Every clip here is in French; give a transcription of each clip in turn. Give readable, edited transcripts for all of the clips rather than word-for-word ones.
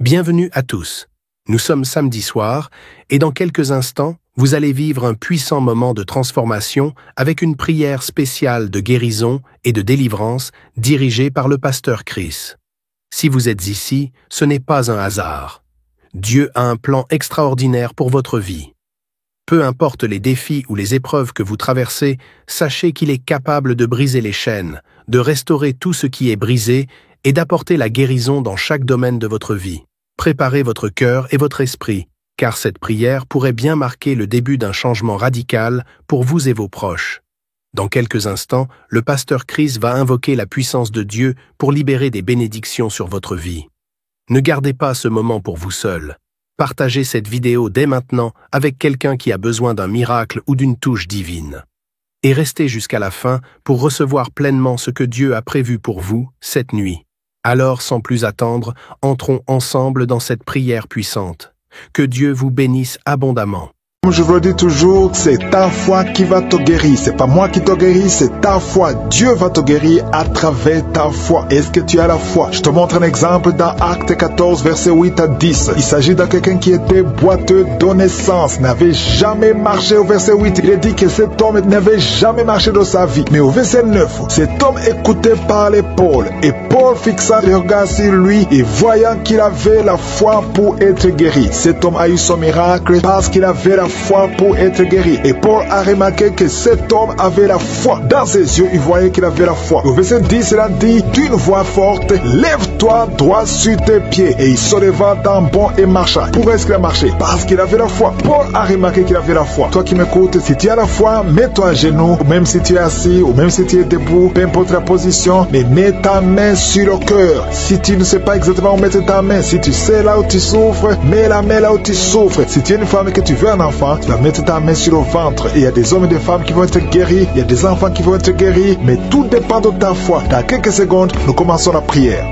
Bienvenue à tous. Nous sommes samedi soir et dans quelques instants, vous allez vivre un puissant moment de transformation avec une prière spéciale de guérison et de délivrance dirigée par le pasteur Chris. Si vous êtes ici, ce n'est pas un hasard. Dieu a un plan extraordinaire pour votre vie. Peu importe les défis ou les épreuves que vous traversez, sachez qu'il est capable de briser les chaînes, de restaurer tout ce qui est brisé et d'apporter la guérison dans chaque domaine de votre vie. Préparez votre cœur et votre esprit, car cette prière pourrait bien marquer le début d'un changement radical pour vous et vos proches. Dans quelques instants, le pasteur Chris va invoquer la puissance de Dieu pour libérer des bénédictions sur votre vie. Ne gardez pas ce moment pour vous seul. Partagez cette vidéo dès maintenant avec quelqu'un qui a besoin d'un miracle ou d'une touche divine. Et restez jusqu'à la fin pour recevoir pleinement ce que Dieu a prévu pour vous cette nuit. Alors, sans plus attendre, entrons ensemble dans cette prière puissante. Que Dieu vous bénisse abondamment. Je vous le dis toujours, c'est ta foi qui va te guérir. C'est pas moi qui te guéris, c'est ta foi. Dieu va te guérir à travers ta foi. Est-ce que tu as la foi? Je te montre un exemple dans Acte 14, verset 8 à 10. Il s'agit de quelqu'un qui était boiteux de naissance, n'avait jamais marché. Au verset 8, il est dit que cet homme n'avait jamais marché de sa vie. Mais au verset 9, cet homme écoutait parler Paul. Et Paul fixa le regard sur lui et voyant qu'il avait la foi pour être guéri. Cet homme a eu son miracle parce qu'il avait la foi pour être guéri. Et Paul a remarqué que cet homme avait la foi. Dans ses yeux, il voyait qu'il avait la foi. Au verset 10, il a dit d'une voix forte, lève-toi droit sur tes pieds. Et il se leva d'un bond et marcha. Pourquoi est-ce qu'il a marché? Parce qu'il avait la foi. Paul a remarqué qu'il avait la foi. Toi qui m'écoutes, si tu as la foi, mets-toi à genoux, ou même si tu es assis, ou même si tu es debout, peu importe la position, mais mets ta main sur le cœur. Si tu ne sais pas exactement où mettre ta main, si tu sais là où tu souffres, mets la main là où tu souffres. Si tu es une femme et que tu veux un enfant, tu vas mettre ta main sur le ventre. Et il y a des hommes et des femmes qui vont être guéris. Il y a des enfants qui vont être guéris. Mais tout dépend de ta foi. Dans quelques secondes, nous commençons la prière.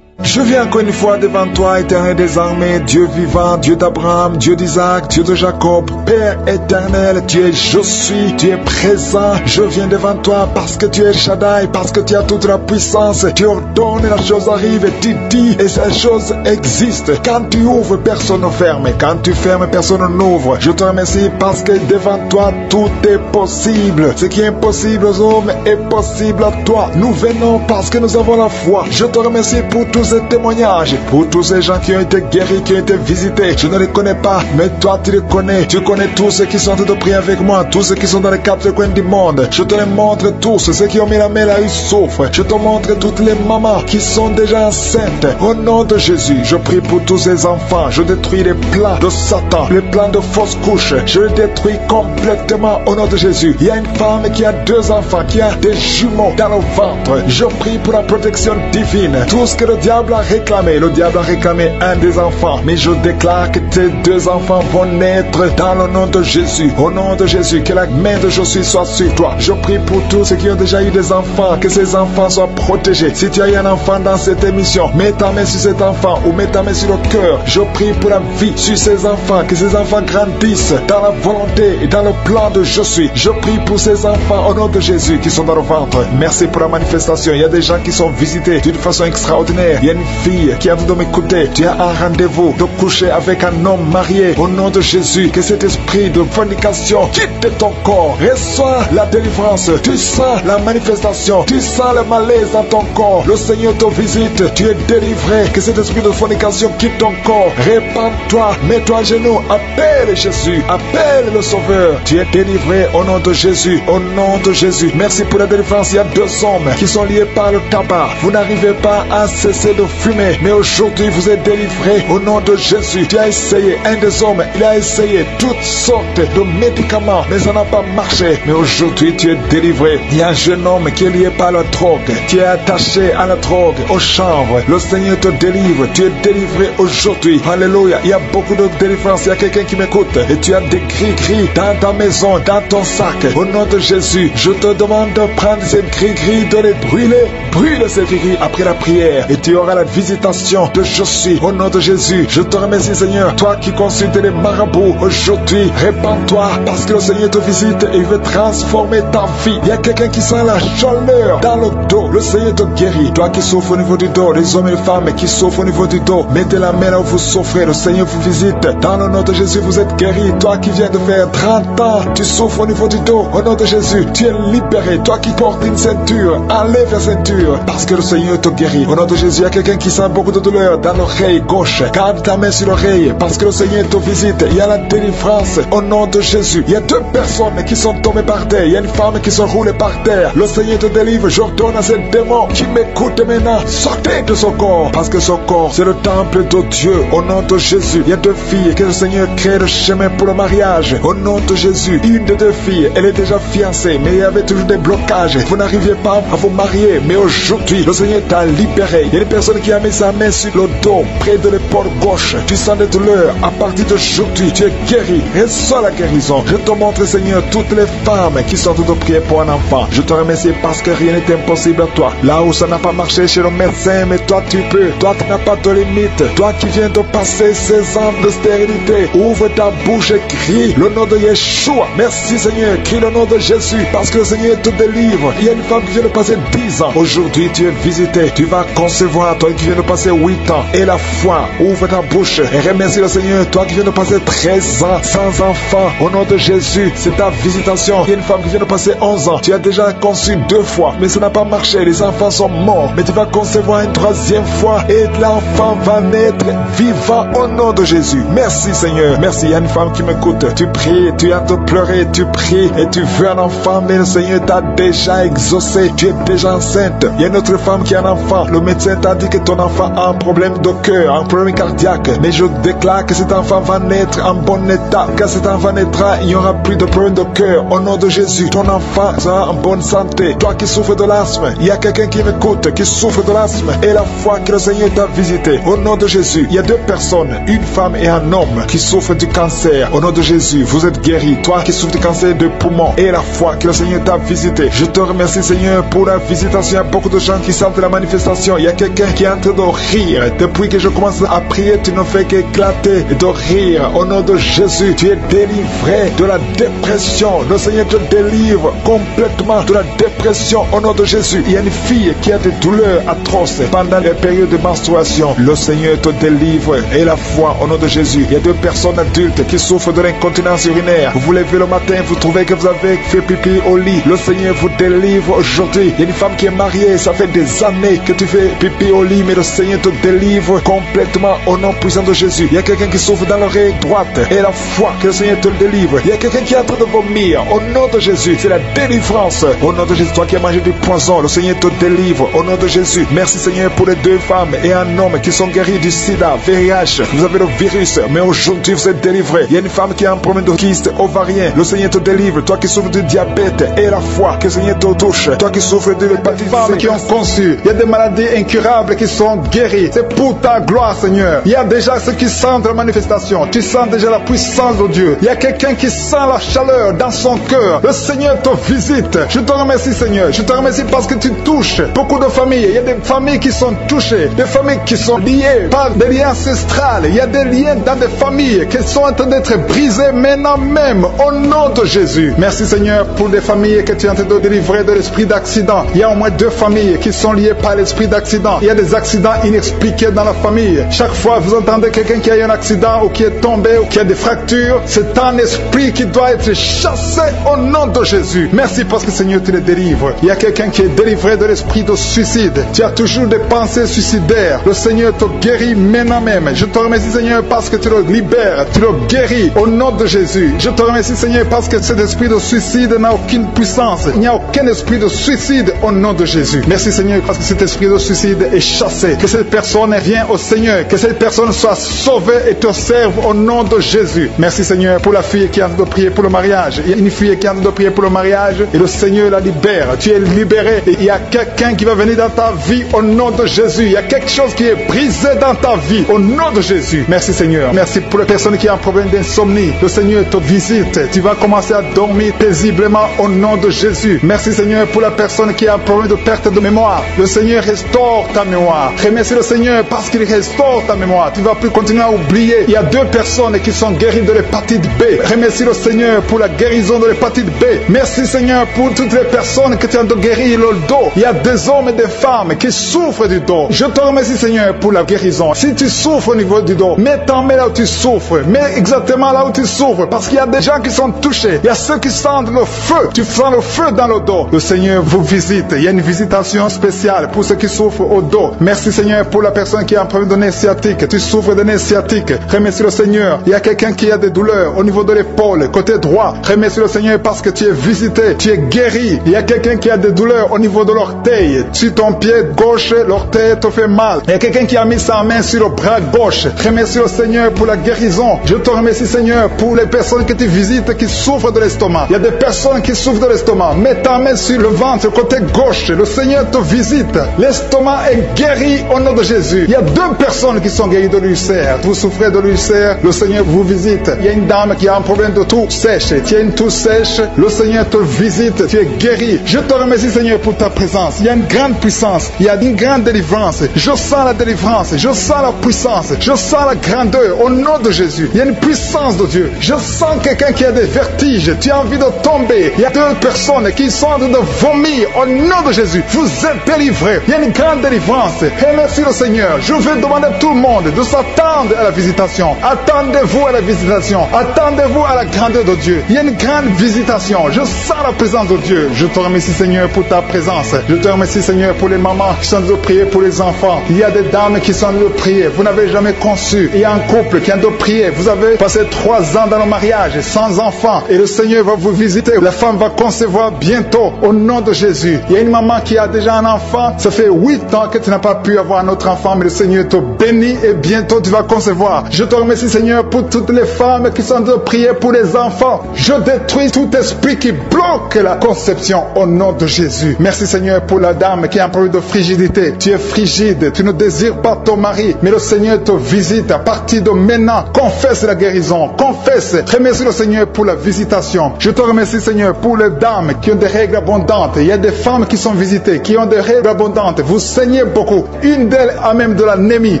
Je viens encore une fois devant toi, éternel des armées, Dieu vivant, Dieu d'Abraham, Dieu d'Isaac, Dieu de Jacob, Père éternel, tu es je suis, tu es présent. Je viens devant toi parce que tu es Shaddai, parce que tu as toute la puissance. Tu ordonnes et la chose arrive, et tu dis et cette chose existe. Quand tu ouvres, personne ne ferme. Quand tu fermes, personne n'ouvre. Je te remercie parce que devant toi, tout est possible. Ce qui est impossible aux hommes est possible à toi. Nous venons parce que nous avons la foi. Je te remercie pour tous ces témoignages, pour tous ces gens qui ont été guéris, qui ont été visités. Je ne les connais pas, mais toi tu les connais. Tu connais tous ceux qui sont en train de prier avec moi, tous ceux qui sont dans les quatre coins du monde. Je te les montre tous, ceux qui ont mis la main là, ils souffrent. Je te montre toutes les mamans qui sont déjà enceintes. Au nom de Jésus, je prie pour tous ces enfants. Je détruis les plans de Satan, les plans de fausses couches. Je les détruis complètement au nom de Jésus. Il y a une femme qui a 2 enfants, qui a des jumeaux dans le ventre. Je prie pour la protection divine. Tout ce que le diable a réclamé, le diable a réclamé un des enfants, mais je déclare que tes 2 enfants vont naître dans le nom de Jésus. Au nom de Jésus, que la main de Jésus soit sur toi. Je prie pour tous ceux qui ont déjà eu des enfants, que ces enfants soient protégés. Si tu as eu un enfant dans cette émission, mets ta main sur cet enfant ou mets ta main sur le cœur. Je prie pour la vie sur ces enfants, que ces enfants grandissent dans la volonté et dans le plan de Jésus. Je prie pour ces enfants au nom de Jésus qui sont dans le ventre. Merci pour la manifestation. Il y a des gens qui sont visités d'une façon extraordinaire. Il y a une fille qui a voulu m'écouter. Tu as un rendez-vous de coucher avec un homme marié. Au nom de Jésus, que cet esprit de fornication quitte ton corps. Reçois la délivrance. Tu sens la manifestation. Tu sens le malaise dans ton corps. Le Seigneur te visite. Tu es délivré. Que cet esprit de fornication quitte ton corps. Répands-toi. Mets-toi à genoux. Appelle Jésus. Appelle le Sauveur. Tu es délivré au nom de Jésus. Au nom de Jésus. Merci pour la délivrance. Il y a 2 hommes qui sont liés par le tabac. Vous n'arrivez pas à cesser de fumer, mais aujourd'hui vous êtes délivré au nom de Jésus. Tu as essayé, un des hommes, il a essayé toutes sortes de médicaments, mais ça n'a pas marché. Mais aujourd'hui tu es délivré. Il y a un jeune homme qui est lié par la drogue. Tu es attaché à la drogue, au chanvre. Le Seigneur te délivre. Tu es délivré aujourd'hui. Alléluia. Il y a beaucoup de délivrance. Il y a quelqu'un qui m'écoute et tu as des gris-gris dans ta maison, dans ton sac. Au nom de Jésus, je te demande de prendre ces gris-gris, de les brûler. Brûle ces gris-gris après la prière et tu auras spéciale visitation de je suis. Au nom de Jésus, je te remercie Seigneur. Toi qui consultes les marabouts aujourd'hui, répands-toi parce que le Seigneur te visite et il veut transformer ta vie. Il y a quelqu'un qui sent la chaleur dans le dos. Le Seigneur te guérit. Toi qui souffres au niveau du dos, les hommes et les femmes qui souffrent au niveau du dos, mettez la main là où vous souffrez. Le Seigneur vous visite. Dans le nom de Jésus, vous êtes guéri. Toi qui viens de faire 30 ans, tu souffres au niveau du dos. Au nom de Jésus, tu es libéré. Toi qui portes une ceinture, enlève la ceinture parce que le Seigneur te guérit. Au nom de Jésus, il y a quelqu'un qui sent beaucoup de douleur dans l'oreille gauche. Garde ta main sur l'oreille parce que le Seigneur te visite. Il y a la délivrance au nom de Jésus. Il y a 2 personnes qui sont tombées par terre. Il y a une femme qui se roule par terre. Le Seigneur te délivre. J'ordonne à ces démons qui m'écoutent maintenant, sortez de son corps parce que son corps, c'est le temple de Dieu. Au nom de Jésus, il y a 2 filles que le Seigneur crée le chemin pour le mariage. Au nom de Jésus, une des 2 filles, elle est déjà fiancée, mais il y avait toujours des blocages. Vous n'arriviez pas à vous marier, mais aujourd'hui, le Seigneur t'a libéré. Il y a une personne qui a mis sa main sur le dos, près de l'épaule gauche. Tu sens des douleurs. À partir d'aujourd'hui, tu es guéri. Reçois la guérison. Je te montre, Seigneur, toutes les femmes qui sont toutes priées pour un enfant. Je te remercie parce que rien n'est impossible à toi. Là où ça n'a pas marché chez le médecin, mais toi tu peux. Toi tu n'as pas de limite. Toi qui viens de passer 16 ans de stérilité, ouvre ta bouche et crie le nom de Yeshua. Merci Seigneur, crie le nom de Jésus parce que le Seigneur te délivre. Il y a une femme qui vient de passer 10 ans. Aujourd'hui tu es visité. Tu vas concevoir. Toi qui viens de passer 8 ans. Et la foi, ouvre ta bouche et remercie le Seigneur. Toi qui viens de passer 13 ans sans enfant. Au nom de Jésus, c'est ta visitation. Il y a une femme qui vient de passer 11 ans. Tu as déjà conçu 2 fois, mais ça n'a pas marché. Les enfants sont morts, mais tu vas concevoir une 3e fois et l'enfant va naître vivant au nom de Jésus. Merci Seigneur. Merci. Il y a une femme qui m'écoute. Tu pries, tu as de pleurer, tu pries et tu veux un enfant, mais le Seigneur t'a déjà exaucé. Tu es déjà enceinte. Il y a une autre femme qui a un enfant. Le médecin t'a dit que ton enfant a un problème de cœur, un problème cardiaque, mais je déclare que cet enfant va naître en bon état. Quand cet enfant naîtra, il n'y aura plus de problème de cœur. Au nom de Jésus, ton enfant sera en bonne santé. Toi qui souffres de l'asthme, il y a quelqu'un qui m'écoute, qui souffre de l'asthme, et la foi que le Seigneur t'a visité. Au nom de Jésus, il y a 2 personnes, une femme et un homme, qui souffrent du cancer. Au nom de Jésus, vous êtes guéris. Toi qui souffres du cancer de poumon, et la foi que le Seigneur t'a visité. Je te remercie Seigneur pour la visitation. Il y a beaucoup de gens qui sentent la manifestation. Il y a quelqu'un qui est en train de rire. Depuis que je commence à prier, tu ne fais qu'éclater et de rire. Au nom de Jésus, tu es délivré de la dépression. Le Seigneur te délivre complètement de la dépression. Au nom de Jésus, il y a une fille qui a des douleurs atroces pendant les périodes de menstruation. Le Seigneur te délivre et la foi au nom de Jésus. Il y a 2 personnes adultes qui souffrent de l'incontinence urinaire. Vous vous levez le matin, vous trouvez que vous avez fait pipi au lit. Le Seigneur vous délivre aujourd'hui. Il y a une femme qui est mariée, ça fait des années que tu fais pipi au lit, mais le Seigneur te délivre complètement au nom puissant de Jésus. Il y a quelqu'un qui souffre dans l'oreille droite et la foi que le Seigneur te délivre. Il y a quelqu'un qui est en train de vomir. Au nom de Jésus, c'est la délivrance. Au nom de Jésus, toi qui as mangé du poison, le Seigneur te délivre. Au nom de Jésus, merci Seigneur pour les 2 femmes et un homme qui sont guéris du sida, VIH. Vous avez le virus, mais aujourd'hui vous êtes délivrés. Il y a une femme qui a un problème de kyste ovarien. Le Seigneur te délivre. Toi qui souffres du diabète et la foi que le Seigneur te touche. Toi qui souffres de l'hépatite C, qui ont conçu. Il y a des maladies incurables qui sont guéries. C'est pour ta gloire Seigneur. Il y a déjà ceux qui sentent la manifestation. Tu sens déjà la puissance de Dieu. Il y a quelqu'un qui sent la chaleur dans son cœur. Le Seigneur te visite. Je te remercie Seigneur. Je te remercie parce que tu touches beaucoup de familles. Il y a des familles qui sont touchées. Des familles qui sont liées par des liens ancestrales. Il y a des liens dans des familles qui sont en train d'être brisées maintenant même. Au nom de Jésus. Merci Seigneur pour des familles que tu es en train de délivrer de l'esprit d'accident. Il y a au moins 2 familles qui sont liées par l'esprit d'accident. Il y a des accidents inexpliqués dans la famille. Chaque fois vous entendez quelqu'un qui a eu un accident ou qui est tombé ou qui a des fractures, c'est un esprit qui doit être chassé au nom de Jésus. Merci parce que Seigneur tu les délivres. Il y a quelqu'un qui est délivré de l'esprit de suicide. Tu as toujours des pensées suicidaires. Le Seigneur te guérit maintenant même. Je te remercie Seigneur parce que tu le libères, tu le guéris au nom de Jésus. Je te remercie Seigneur parce que cet esprit de suicide n'a aucune puissance. Il n'y a aucun esprit de suicide au nom de Jésus. Merci Seigneur parce que cet esprit de suicide est chassé. Que cette personne vienne au Seigneur. Que cette personne soit sauvée et te serve au nom de Jésus. Merci Seigneur pour la fille qui a de prier pour le mariage. Il y a une fille qui a de prier pour le mariage et le Seigneur la libère. Tu es libéré et il y a quelqu'un qui va venir dans ta vie au nom de Jésus. Il y a quelque chose qui est brisé dans ta vie au nom de Jésus. Merci Seigneur. Merci pour les personnes qui ont un problème d'insomnie. Le Seigneur te visite. Tu vas commencer à dormir paisiblement au nom de Jésus. Merci Seigneur pour la personne qui a un problème de perte de mémoire. Le Seigneur restaure ta mémoire. mémoire. Remercie le Seigneur parce qu'il restaure ta mémoire. Tu ne vas plus continuer à oublier. Il y a 2 personnes qui sont guéries de l'hépatite B. Remercie le Seigneur pour la guérison de l'hépatite B. Merci Seigneur pour toutes les personnes que tu as guéri le dos. Il y a des hommes et des femmes qui souffrent du dos. Je te remercie Seigneur pour la guérison. Si tu souffres au niveau du dos, mets ta main là où tu souffres. Mets exactement là où tu souffres. Parce qu'il y a des gens qui sont touchés. Il y a ceux qui sentent le feu. Tu sens le feu dans le dos. Le Seigneur vous visite. Il y a une visitation spéciale pour ceux qui souffrent au dos. Merci Seigneur pour la personne qui a un problème de nez sciatique. Tu souffres de nez sciatique. Remercie le Seigneur. Il y a quelqu'un qui a des douleurs au niveau de l'épaule, côté droit. Remercie le Seigneur parce que tu es visité. Tu es guéri. Il y a quelqu'un qui a des douleurs au niveau de l'orteil. Sur ton pied gauche, l'orteil te fait mal. Il y a quelqu'un qui a mis sa main sur le bras gauche. Remercie le Seigneur pour la guérison. Je te remercie Seigneur pour les personnes que tu visites qui souffrent de l'estomac. Il y a des personnes qui souffrent de l'estomac. Mets ta main sur le ventre, côté gauche. Le Seigneur te visite. L'estomac est guéri au nom de Jésus. Il y a 2 personnes qui sont guéries de l'ulcère. Vous souffrez de l'ulcère, le Seigneur vous visite. Il y a une dame qui a un problème de toux sèche. Tu as une toux sèche, le Seigneur te visite. Tu es guéri. Je te remercie Seigneur pour ta présence. Il y a une grande puissance. Il y a une grande délivrance. Je sens la délivrance. Je sens la puissance. Je sens la grandeur au nom de Jésus. Il y a une puissance de Dieu. Je sens quelqu'un qui a des vertiges. Tu as envie de tomber. Il y a 2 personnes qui sont en train de vomir au nom de Jésus. Vous êtes délivrés. Il y a une grande délivrance. Remercie le Seigneur. Je vais demander à tout le monde de s'attendre à la visitation. Attendez-vous à la visitation. Attendez-vous à la grandeur de Dieu. Il y a une grande visitation. Je sens la présence de Dieu. Je te remercie Seigneur pour ta présence. Je te remercie Seigneur pour les mamans qui sont en train de prier pour les enfants. Il y a des dames qui sont en train de prier. Vous n'avez jamais conçu. Il y a un couple qui est en train de prier. Vous avez passé 3 ans dans le mariage sans enfants. Et le Seigneur va vous visiter. La femme va concevoir bientôt au nom de Jésus. Il y a une maman qui a déjà un enfant. Ça fait 8 ans que tu n'as pas pu avoir un autre enfant. Mais le Seigneur te bénit et bientôt tu vas concevoir. Je te remercie Seigneur pour toutes les femmes qui sont en train de prier pour les enfants. Je détruis tout esprit qui bloque la conception au nom de Jésus. Merci Seigneur pour la dame qui a un problème de frigidité. Tu es frigide, tu ne désires pas ton mari, mais le Seigneur te visite à partir de maintenant. Confesse la guérison, confesse. Remercie le Seigneur pour la visitation. Je te remercie Seigneur pour les dames qui ont des règles abondantes. Il y a des femmes qui sont visitées, qui ont des règles abondantes. Vous saignez beaucoup. Une d'elles a même de l'anémie.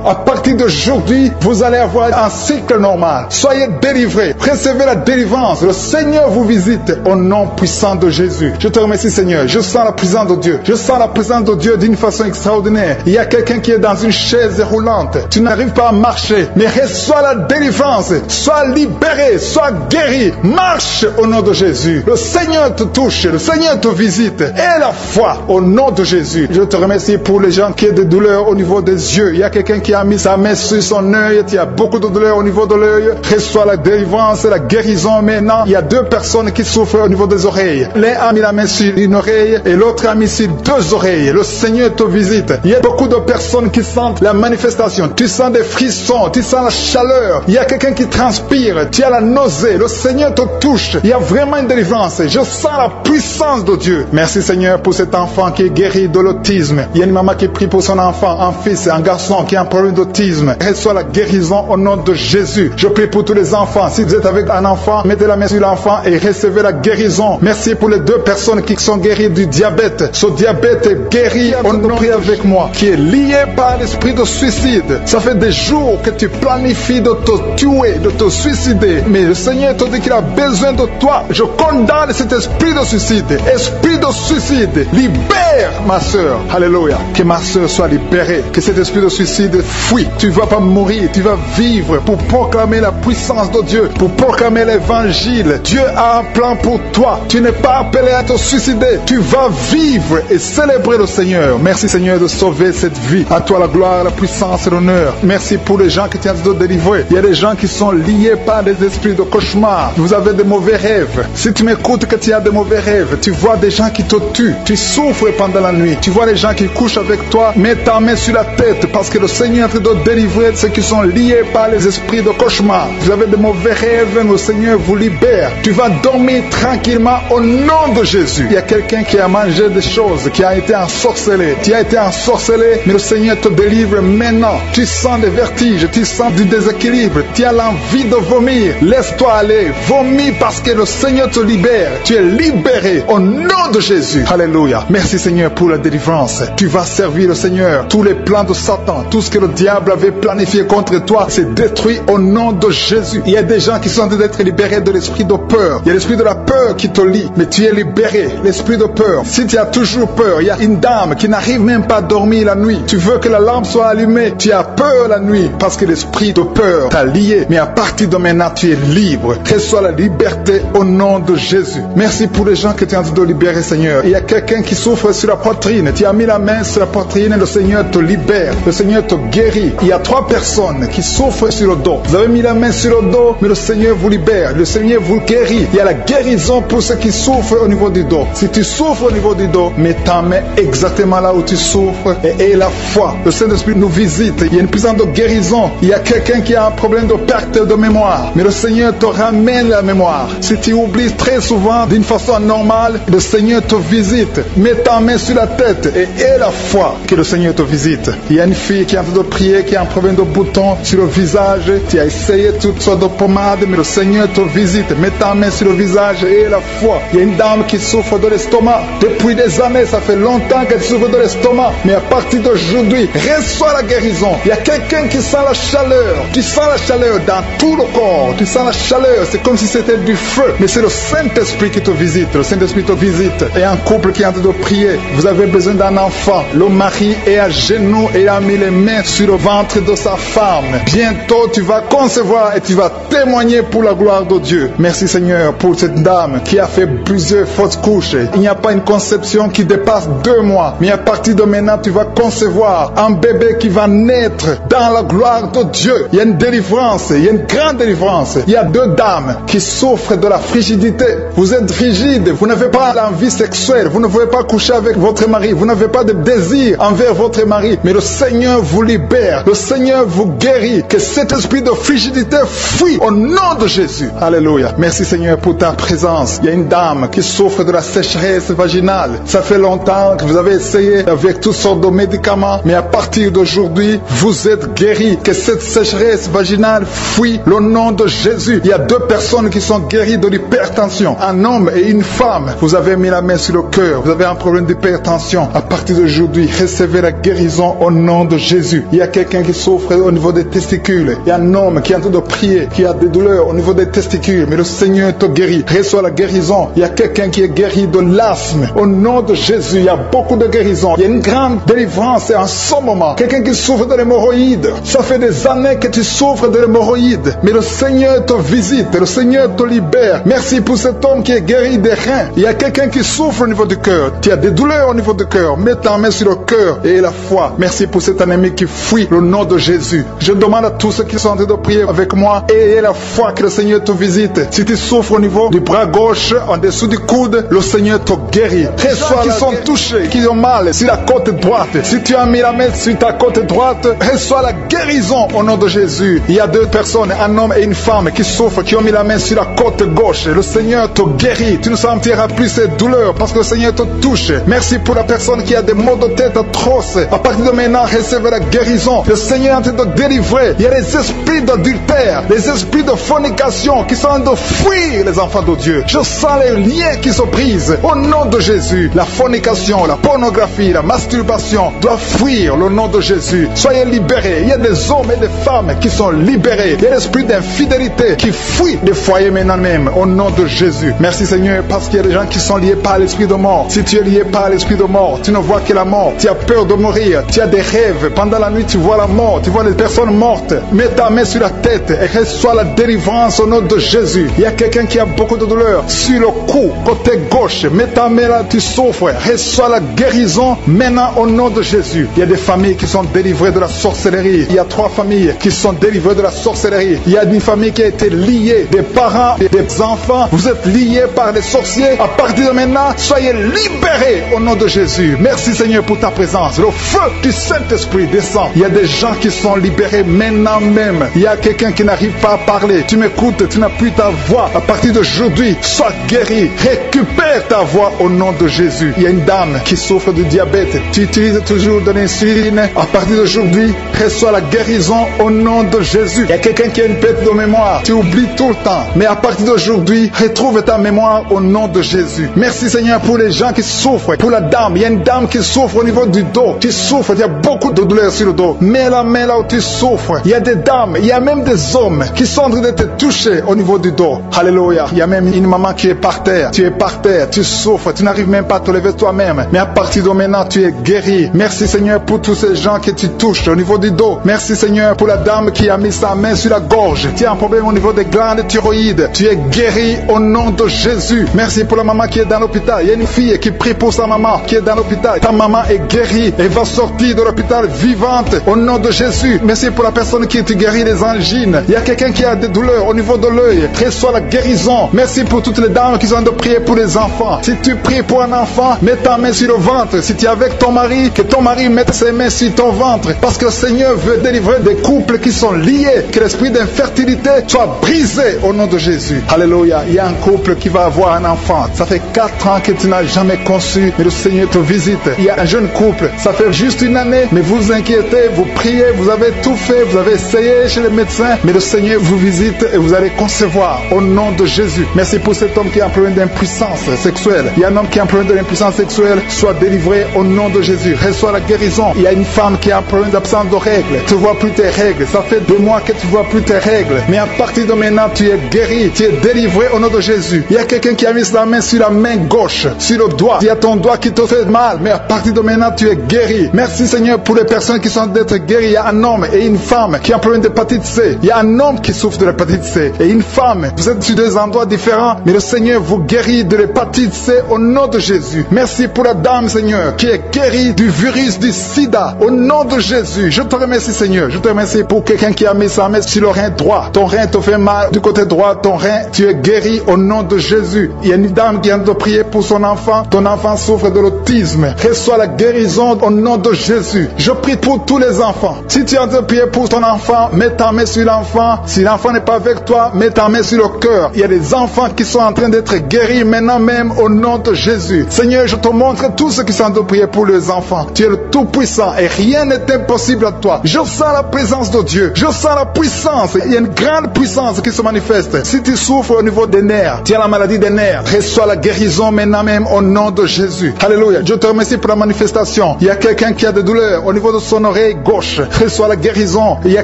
À partir d'aujourd'hui, vous allez avoir un cycle normal. Soyez délivrés. Recevez la délivrance. Le Seigneur vous visite au nom puissant de Jésus. Je te remercie Seigneur. Je sens la présence de Dieu. Je sens la présence de Dieu d'une façon extraordinaire. Il y a quelqu'un qui est dans une chaise roulante. Tu n'arrives pas à marcher, mais reçois la délivrance. Sois libéré, sois guéri. Marche au nom de Jésus. Le Seigneur te touche. Le Seigneur te visite. Et la foi au nom de Jésus. Je te remercie pour les gens qui ont des douleurs au niveau des yeux. Il y a quelqu'un qui a mis sa main sur son œil. Il y a beaucoup de douleurs au niveau de l'œil. Reçois la délivrance, la guérison maintenant. Il y a 2 personnes qui souffrent au niveau des oreilles. L'un a mis la main sur une oreille et l'autre a mis sur 2 oreilles. Le Seigneur te visite. Il y a beaucoup de personnes qui sentent la manifestation. Tu sens des frissons, tu sens la chaleur. Il y a quelqu'un qui transpire. Tu as la nausée. Le Seigneur te touche. Il y a vraiment une délivrance. Je sens la puissance de Dieu. Merci Seigneur pour cet enfant qui est guéri de l'autisme. Il y a une maman qui prie pour son enfant, un fils, un garçon qui a un problème d'autisme. Reçois la guérison au nom de Jésus. Je prie pour tous les enfants. Si vous êtes avec un enfant, mettez la main sur l'enfant et recevez la guérison. Merci pour les 2 personnes qui sont guéries du diabète. Ce diabète est guéri. On prie avec moi. Qui est lié par l'esprit de suicide. Ça fait des jours que tu planifies de te tuer, de te suicider. Mais le Seigneur te dit qu'il a besoin de toi. Je condamne cet esprit de suicide. Esprit de suicide. Libère ma soeur. Alléluia. Que ma soeur soit libérée. Que cet esprit de suicide fuit. Tu ne vas pas mourir. Tu vas vivre pour proclamer la puissance de Dieu. Pour proclamer l'évangile. Dieu a un plan pour toi. Tu n'es pas appelé à te suicider. Tu vas vivre et célébrer le Seigneur. Merci Seigneur de sauver cette vie. À toi la gloire, la puissance et l'honneur. Merci pour les gens qui tiennent de délivrer. Il y a des gens qui sont liés par des esprits de cauchemar. Vous avez des mauvais rêves. Si tu m'écoutes que tu as des mauvais rêves, tu vois des gens qui te tuent. Tu souffres pendant la nuit. Tu vois les gens qui couchent avec toi. Mets ta main sur la tête parce que le Seigneur est en train de délivrer ceux qui sont liés par les esprits de cauchemar. Vous avez des mauvais rêves, le Seigneur vous libère. Tu vas dormir tranquillement au nom de Jésus. Il y a quelqu'un qui a mangé des choses, qui a été ensorcelé. Tu as été ensorcelé, mais le Seigneur te délivre maintenant. Tu sens des vertiges, tu sens du déséquilibre, tu as l'envie de vomir. Laisse-toi aller, vomis parce que le Seigneur te libère. Tu es libéré libéré au nom de Jésus. Alléluia. Merci Seigneur pour la délivrance. Tu vas servir le Seigneur. Tous les plans de Satan, tout ce que le diable avait planifié contre toi, c'est détruit au nom de Jésus. Il y a des gens qui sont en train d'être libérés de l'esprit de peur. Il y a l'esprit de la peur qui te lie, mais tu es libéré. L'esprit de peur. Si tu as toujours peur, il y a une dame qui n'arrive même pas à dormir la nuit. Tu veux que la lampe soit allumée. Tu as peur la nuit parce que l'esprit de peur t'a lié. Mais à partir de maintenant, tu es libre. Reçois la liberté au nom de Jésus. Merci pour les gens que tu es en train de libérer, Seigneur. Il y a quelqu'un qui souffre sur la poitrine. Tu as mis la main sur la poitrine et le Seigneur te libère. Le Seigneur te guérit. Il y a 3 personnes qui souffrent sur le dos. Vous avez mis la main sur le dos, mais le Seigneur vous libère. Le Seigneur vous guérit. Il y a la guérison pour ceux qui souffrent au niveau du dos. Si tu souffres au niveau du dos, mets ta main exactement là où tu souffres et aie la foi. Le Saint-Esprit nous visite. Il y a une puissance de guérison. Il y a quelqu'un qui a un problème de perte de mémoire, mais le Seigneur te ramène la mémoire. Si tu oublies très souvent d'une façon normale, le Seigneur te visite. Mets ta main sur la tête et aie la foi que le Seigneur te visite. Il y a une fille qui est en train de prier, qui a un problème de bouton sur le visage. Tu as essayé toutes sortes de pommades, mais le Seigneur te visite. Mets ta main sur le visage et aie la foi. Il y a une dame qui souffre de l'estomac. Depuis des années, ça fait longtemps qu'elle souffre de l'estomac. Mais à partir d'aujourd'hui, reçois la guérison. Il y a quelqu'un qui sent la chaleur. Tu sens la chaleur dans tout le corps. Tu sens la chaleur. C'est comme si c'était du feu. Mais c'est le Saint-Esprit qui te visite. Le Saint-Esprit te visite. Et un couple qui est en train de prier. Vous avez besoin d'un enfant. Le mari est à genoux et a mis les mains sur le ventre de sa femme. Bientôt, tu vas concevoir et tu vas témoigner pour la gloire de Dieu. Merci Seigneur pour cette dame qui a fait plusieurs fausses couches. Il n'y a pas une conception qui dépasse 2 mois. Mais à partir de maintenant, tu vas concevoir un bébé qui va naître dans la gloire de Dieu. Il y a une délivrance. Il y a une grande délivrance. Il y a 2 dames qui souffrent de la frigidité. Vous êtes frigide. Vous n'avez pas l'envie sexuelle. Vous ne pouvez pas coucher avec votre mari. Vous n'avez pas de désir envers votre mari. Mais le Seigneur vous libère. Le Seigneur vous guérit. Que cet esprit de frigidité fuit au nom de Jésus. Alléluia. Merci Seigneur pour ta présence. Il y a une dame qui souffre de la sécheresse vaginale. Ça fait longtemps que vous avez essayé avec toutes sortes de médicaments. Mais à partir d'aujourd'hui, vous êtes guéris. Que cette sécheresse vaginale fuit le nom de Jésus. Il y a 2 personnes qui sont guéries de l'hypertension. Un homme et une femme. Vous avez mis la main sur le cœur. Vous avez un problème d'hypertension. À partir d'aujourd'hui, recevez la guérison au nom de Jésus. Il y a quelqu'un qui souffre au niveau des testicules. Il y a un homme qui est en train de prier, qui a des douleurs au niveau des testicules. Mais le Seigneur te guérit. Reçois la guérison. Il y a quelqu'un qui est guéri de l'asthme. Au nom de Jésus, il y a beaucoup de guérisons. Il y a une grande délivrance en ce moment. Quelqu'un qui souffre de l'hémorroïde. Ça fait des années que tu souffres de l'hémorroïde. Mais le Seigneur te visite. Le Seigneur te libère. Merci pour cet homme qui est guéri des reins. Il y a quelqu'un qui souffre au niveau du cœur. Tu as des douleurs au niveau du cœur. Mets ta main sur le cœur et la foi. Merci pour cet ennemi qui fuit le nom de Jésus. Je demande à tous ceux qui sont en train de prier avec moi et ayez la foi que le Seigneur te visite. Si tu souffres au niveau du bras gauche, en dessous du coude, le Seigneur te guérit. Reçois qui sont touchés, qui ont mal sur la côte droite. Si tu as mis la main sur ta côte droite, reçois la guérison au nom de Jésus. Il y a 2 personnes, un homme et une femme qui souffrent, qui ont mis la main sur la côte gauche. Le Seigneur te guérit. Tu ne sentiras plus ces douleurs parce que le Seigneur te touche. Merci pour la personne qui a des maux de tête atroces. À partir de maintenant, recevez la guérison. Le Seigneur est en train de délivrer. Il y a les esprits d'adultère, les esprits de fornication qui sont en train de fuir les enfants de Dieu. Je sens les liens qui se brisent au nom de Jésus. La fornication, la pornographie, la masturbation doivent fuir le nom de Jésus. Soyez libérés. Il y a des hommes et des femmes qui sont libérés. Il y a l'esprit d'infidélité qui fuit les foyers maintenant même au nom de Jésus. Merci Seigneur parce qu'il y a des gens qui sont liés par l'esprit de mort. Si tu es lié par l'esprit de mort, tu ne vois que la mort. Tu as peur de mourir. Tu as des rêves. Pendant la nuit, tu vois la mort. Tu vois les personnes mortes. Mets ta main sur la tête et reçois la délivrance au nom de Jésus. Il y a quelqu'un qui a beaucoup de douleur sur le cou, côté gauche. Mets ta main là, tu souffres. Reçois la guérison maintenant au nom de Jésus. Il y a des familles qui sont délivrées de la sorcellerie. Il y a 3 familles qui sont délivrées de la sorcellerie. Il y a une famille qui a été liée, des parents et des enfants. Vous êtes liés par les sorciers. À partir de maintenant, soyez libérés au nom de Jésus. Merci Seigneur pour ta présence. Le feu du Saint-Esprit descend. Il y a des gens qui sont libérés maintenant même. Il y a quelqu'un qui n'arrive pas à parler. Tu m'écoutes, tu n'as plus ta voix. À partir d'aujourd'hui, sois guéri. Récupère ta voix au nom de Jésus. Il y a une dame qui souffre de diabète. Tu utilises toujours de l'insuline. À partir d'aujourd'hui, reçois la guérison au nom de Jésus. Il y a quelqu'un qui a une perte de mémoire. Tu oublies tout le temps. Mais à partir d'aujourd'hui, retrouve ta mémoire au nom de Jésus. Merci Seigneur pour les gens qui souffrent. Pour la dame, il y a une dame qui souffre au niveau du dos. Tu souffres, il y a beaucoup de douleurs sur le dos. Mets la main là où tu souffres. Il y a des dames, il y a même des hommes qui sont en train de te toucher au niveau du dos. Alléluia. Il y a même une maman qui est par terre. Tu es par terre, tu souffres, tu n'arrives même pas à te lever toi-même. Mais à partir de maintenant, tu es guéri. Merci Seigneur pour tous ces gens que tu touches au niveau du dos. Merci Seigneur pour la dame qui a mis sa main sur la gorge. Tu as un problème au niveau des glandes thyroïdes. Tu es guéri au nom de Jésus. Merci pour la maman qui est dans l'hôpital. Il y a une fille qui prie pour sa maman qui est dans l'hôpital. Ta maman est guérie et va sortir de l'hôpital vivante au nom de Jésus. Merci pour la personne qui te guérit des angines. Il y a quelqu'un qui a des douleurs au niveau de l'œil. Reçois la guérison. Merci pour toutes les dames qui ont de prier pour les enfants. Si tu pries pour un enfant, mets ta main sur le ventre. Si tu es avec ton mari, que ton mari mette ses mains sur ton ventre. Parce que le Seigneur veut délivrer des couples qui sont liés. Que l'esprit d'infertilité soit brisé au nom de Jésus. Alléluia. Il y a un couple qui va avoir un enfant. Ça fait 4 ans que tu n'as jamais conçu, mais le Seigneur te visite. Il y a un jeune couple. Ça fait juste une année, mais vous vous inquiétez, vous priez, vous avez tout fait, vous avez essayé chez les médecins, mais le Seigneur vous visite et vous allez concevoir au nom de Jésus. Merci pour cet homme qui a un problème d'impuissance sexuelle. Il y a un homme qui a un problème d'impuissance sexuelle. Sois délivré au nom de Jésus. Reçois la guérison. Il y a une femme qui a un problème d'absence de règles. Tu ne vois plus tes règles. Ça fait 2 mois que tu ne vois plus tes règles. Mais à partir de maintenant, tu es guéri. Tu es délivré au nom de Jésus. Il y a quelqu'un qui a mis sa main sur la main gauche, sur le doigt. Il y a ton doigt qui te fait mal. Mais à partir de maintenant, tu es guéri. Merci Seigneur pour les personnes qui sont d'être guéries. Il y a un homme et une femme qui ont un problème d'hépatite C. Il y a un homme qui souffre de l'hépatite C et une femme. Vous êtes sur 2 endroits différents, mais le Seigneur vous guérit de l'hépatite C au nom de Jésus. Merci pour la dame, Seigneur, qui est guérie du virus du sida au nom de Jésus. Je te remercie, Seigneur. Je te remercie pour quelqu'un qui a mis sa main sur le rein droit. Ton rein te fait mal du côté droit. Ton rein, tu es guéri au nom de Jésus. Il y a une dame qui vient de prier pour son enfant. Ton enfant souffre de l'autisme. Reçois la guérison au nom de Jésus. Je prie pour tous les enfants. Si tu es en train de prier pour ton enfant, mets ta main sur l'enfant. Si l'enfant n'est pas avec toi, mets ta main sur le cœur. Il y a des enfants qui sont en train d'être guéris maintenant même au nom de Jésus. Seigneur, je te montre tous ceux qui sont en train de prier pour les enfants. Tu es le Tout-Puissant et rien n'est impossible à toi. Je sens la présence de Dieu. Je sens la puissance. Il y a une grande puissance qui se manifeste. Si tu souffres au niveau des nerfs, tu as la maladie des nerfs, reçois la guérison maintenant même au nom de Jésus. Alléluia. Je te remercie pour la manifestation. Il y a quelqu'un qui a des douleurs au niveau de son oreille gauche. Reçois la guérison. Il y a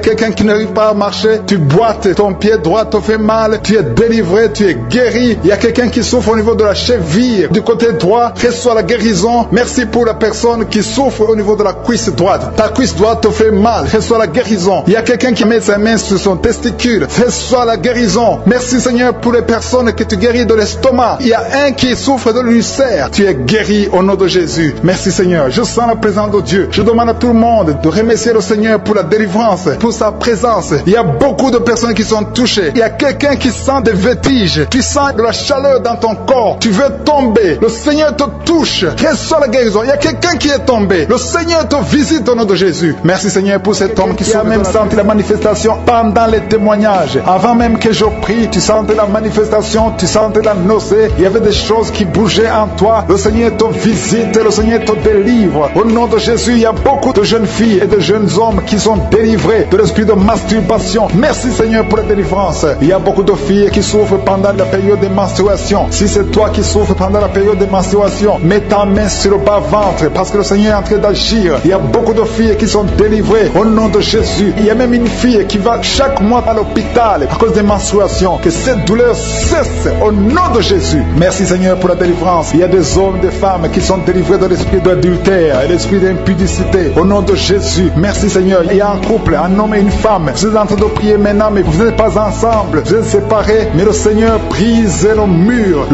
quelqu'un qui n'arrive pas à marcher. Tu boites. Ton pied droit te fait mal. Tu es délivré. Tu es guéri. Il y a quelqu'un qui souffre au niveau de la cheville du côté droit. Reçois la guérison. Merci pour la personne qui souffre au niveau de la cuisse droite. Ta cuisse droite te fait mal. Reçois la guérison. Il y a quelqu'un qui met sa main sur son testicule. Reçois la guérison. Merci Seigneur pour les personnes que tu guéris de l'estomac. Il y a un qui souffre de l'ulcère. Tu es guéri au nom de Jésus. Merci Seigneur. Je sens la présence de Dieu. Je demande à tout le monde de remercier le Seigneur pour la délivrance, pour sa présence. Il y a beaucoup de personnes qui sont touchées. Il y a quelqu'un qui sent des vertiges. Tu sens de la chaleur dans ton corps. Tu veux tomber. Le Seigneur te touche. Reçois la guérison. Il y a quelqu'un qui est tombé. Le Seigneur te visite au nom de Jésus. Merci Seigneur pour cet homme qui a même senti la manifestation pendant les témoignages. Avant même que je prie, tu sentais la manifestation, tu sentais la nausée. Il y avait des choses qui bougeaient en toi. Le Seigneur te visite, le Seigneur te délivre. Au nom de Jésus, il y a beaucoup de jeunes filles et de jeunes hommes qui sont délivrés de l'esprit de masturbation. Merci Seigneur pour la délivrance. Il y a beaucoup de filles qui souffrent pendant la période de menstruation. Si c'est toi qui souffres pendant la période de menstruation, mets ta main sur le bas-ventre parce que le Seigneur est en train d'agir. Il y a beaucoup de filles qui sont délivrées au nom de Jésus. Il y a même une fille qui va chaque mois à l'hôpital à cause des menstruations. Que cette douleur cesse au nom de Jésus. Merci Seigneur pour la délivrance. Il y a des hommes, des femmes qui sont délivrés de l'esprit d'adultère et l'esprit d'impudicité. Au nom de Jésus. Merci Seigneur. Il y a un couple, un homme et une femme. Vous êtes en train de prier maintenant, mais vous n'êtes pas ensemble. Vous êtes séparés. Mais le Seigneur brise le mur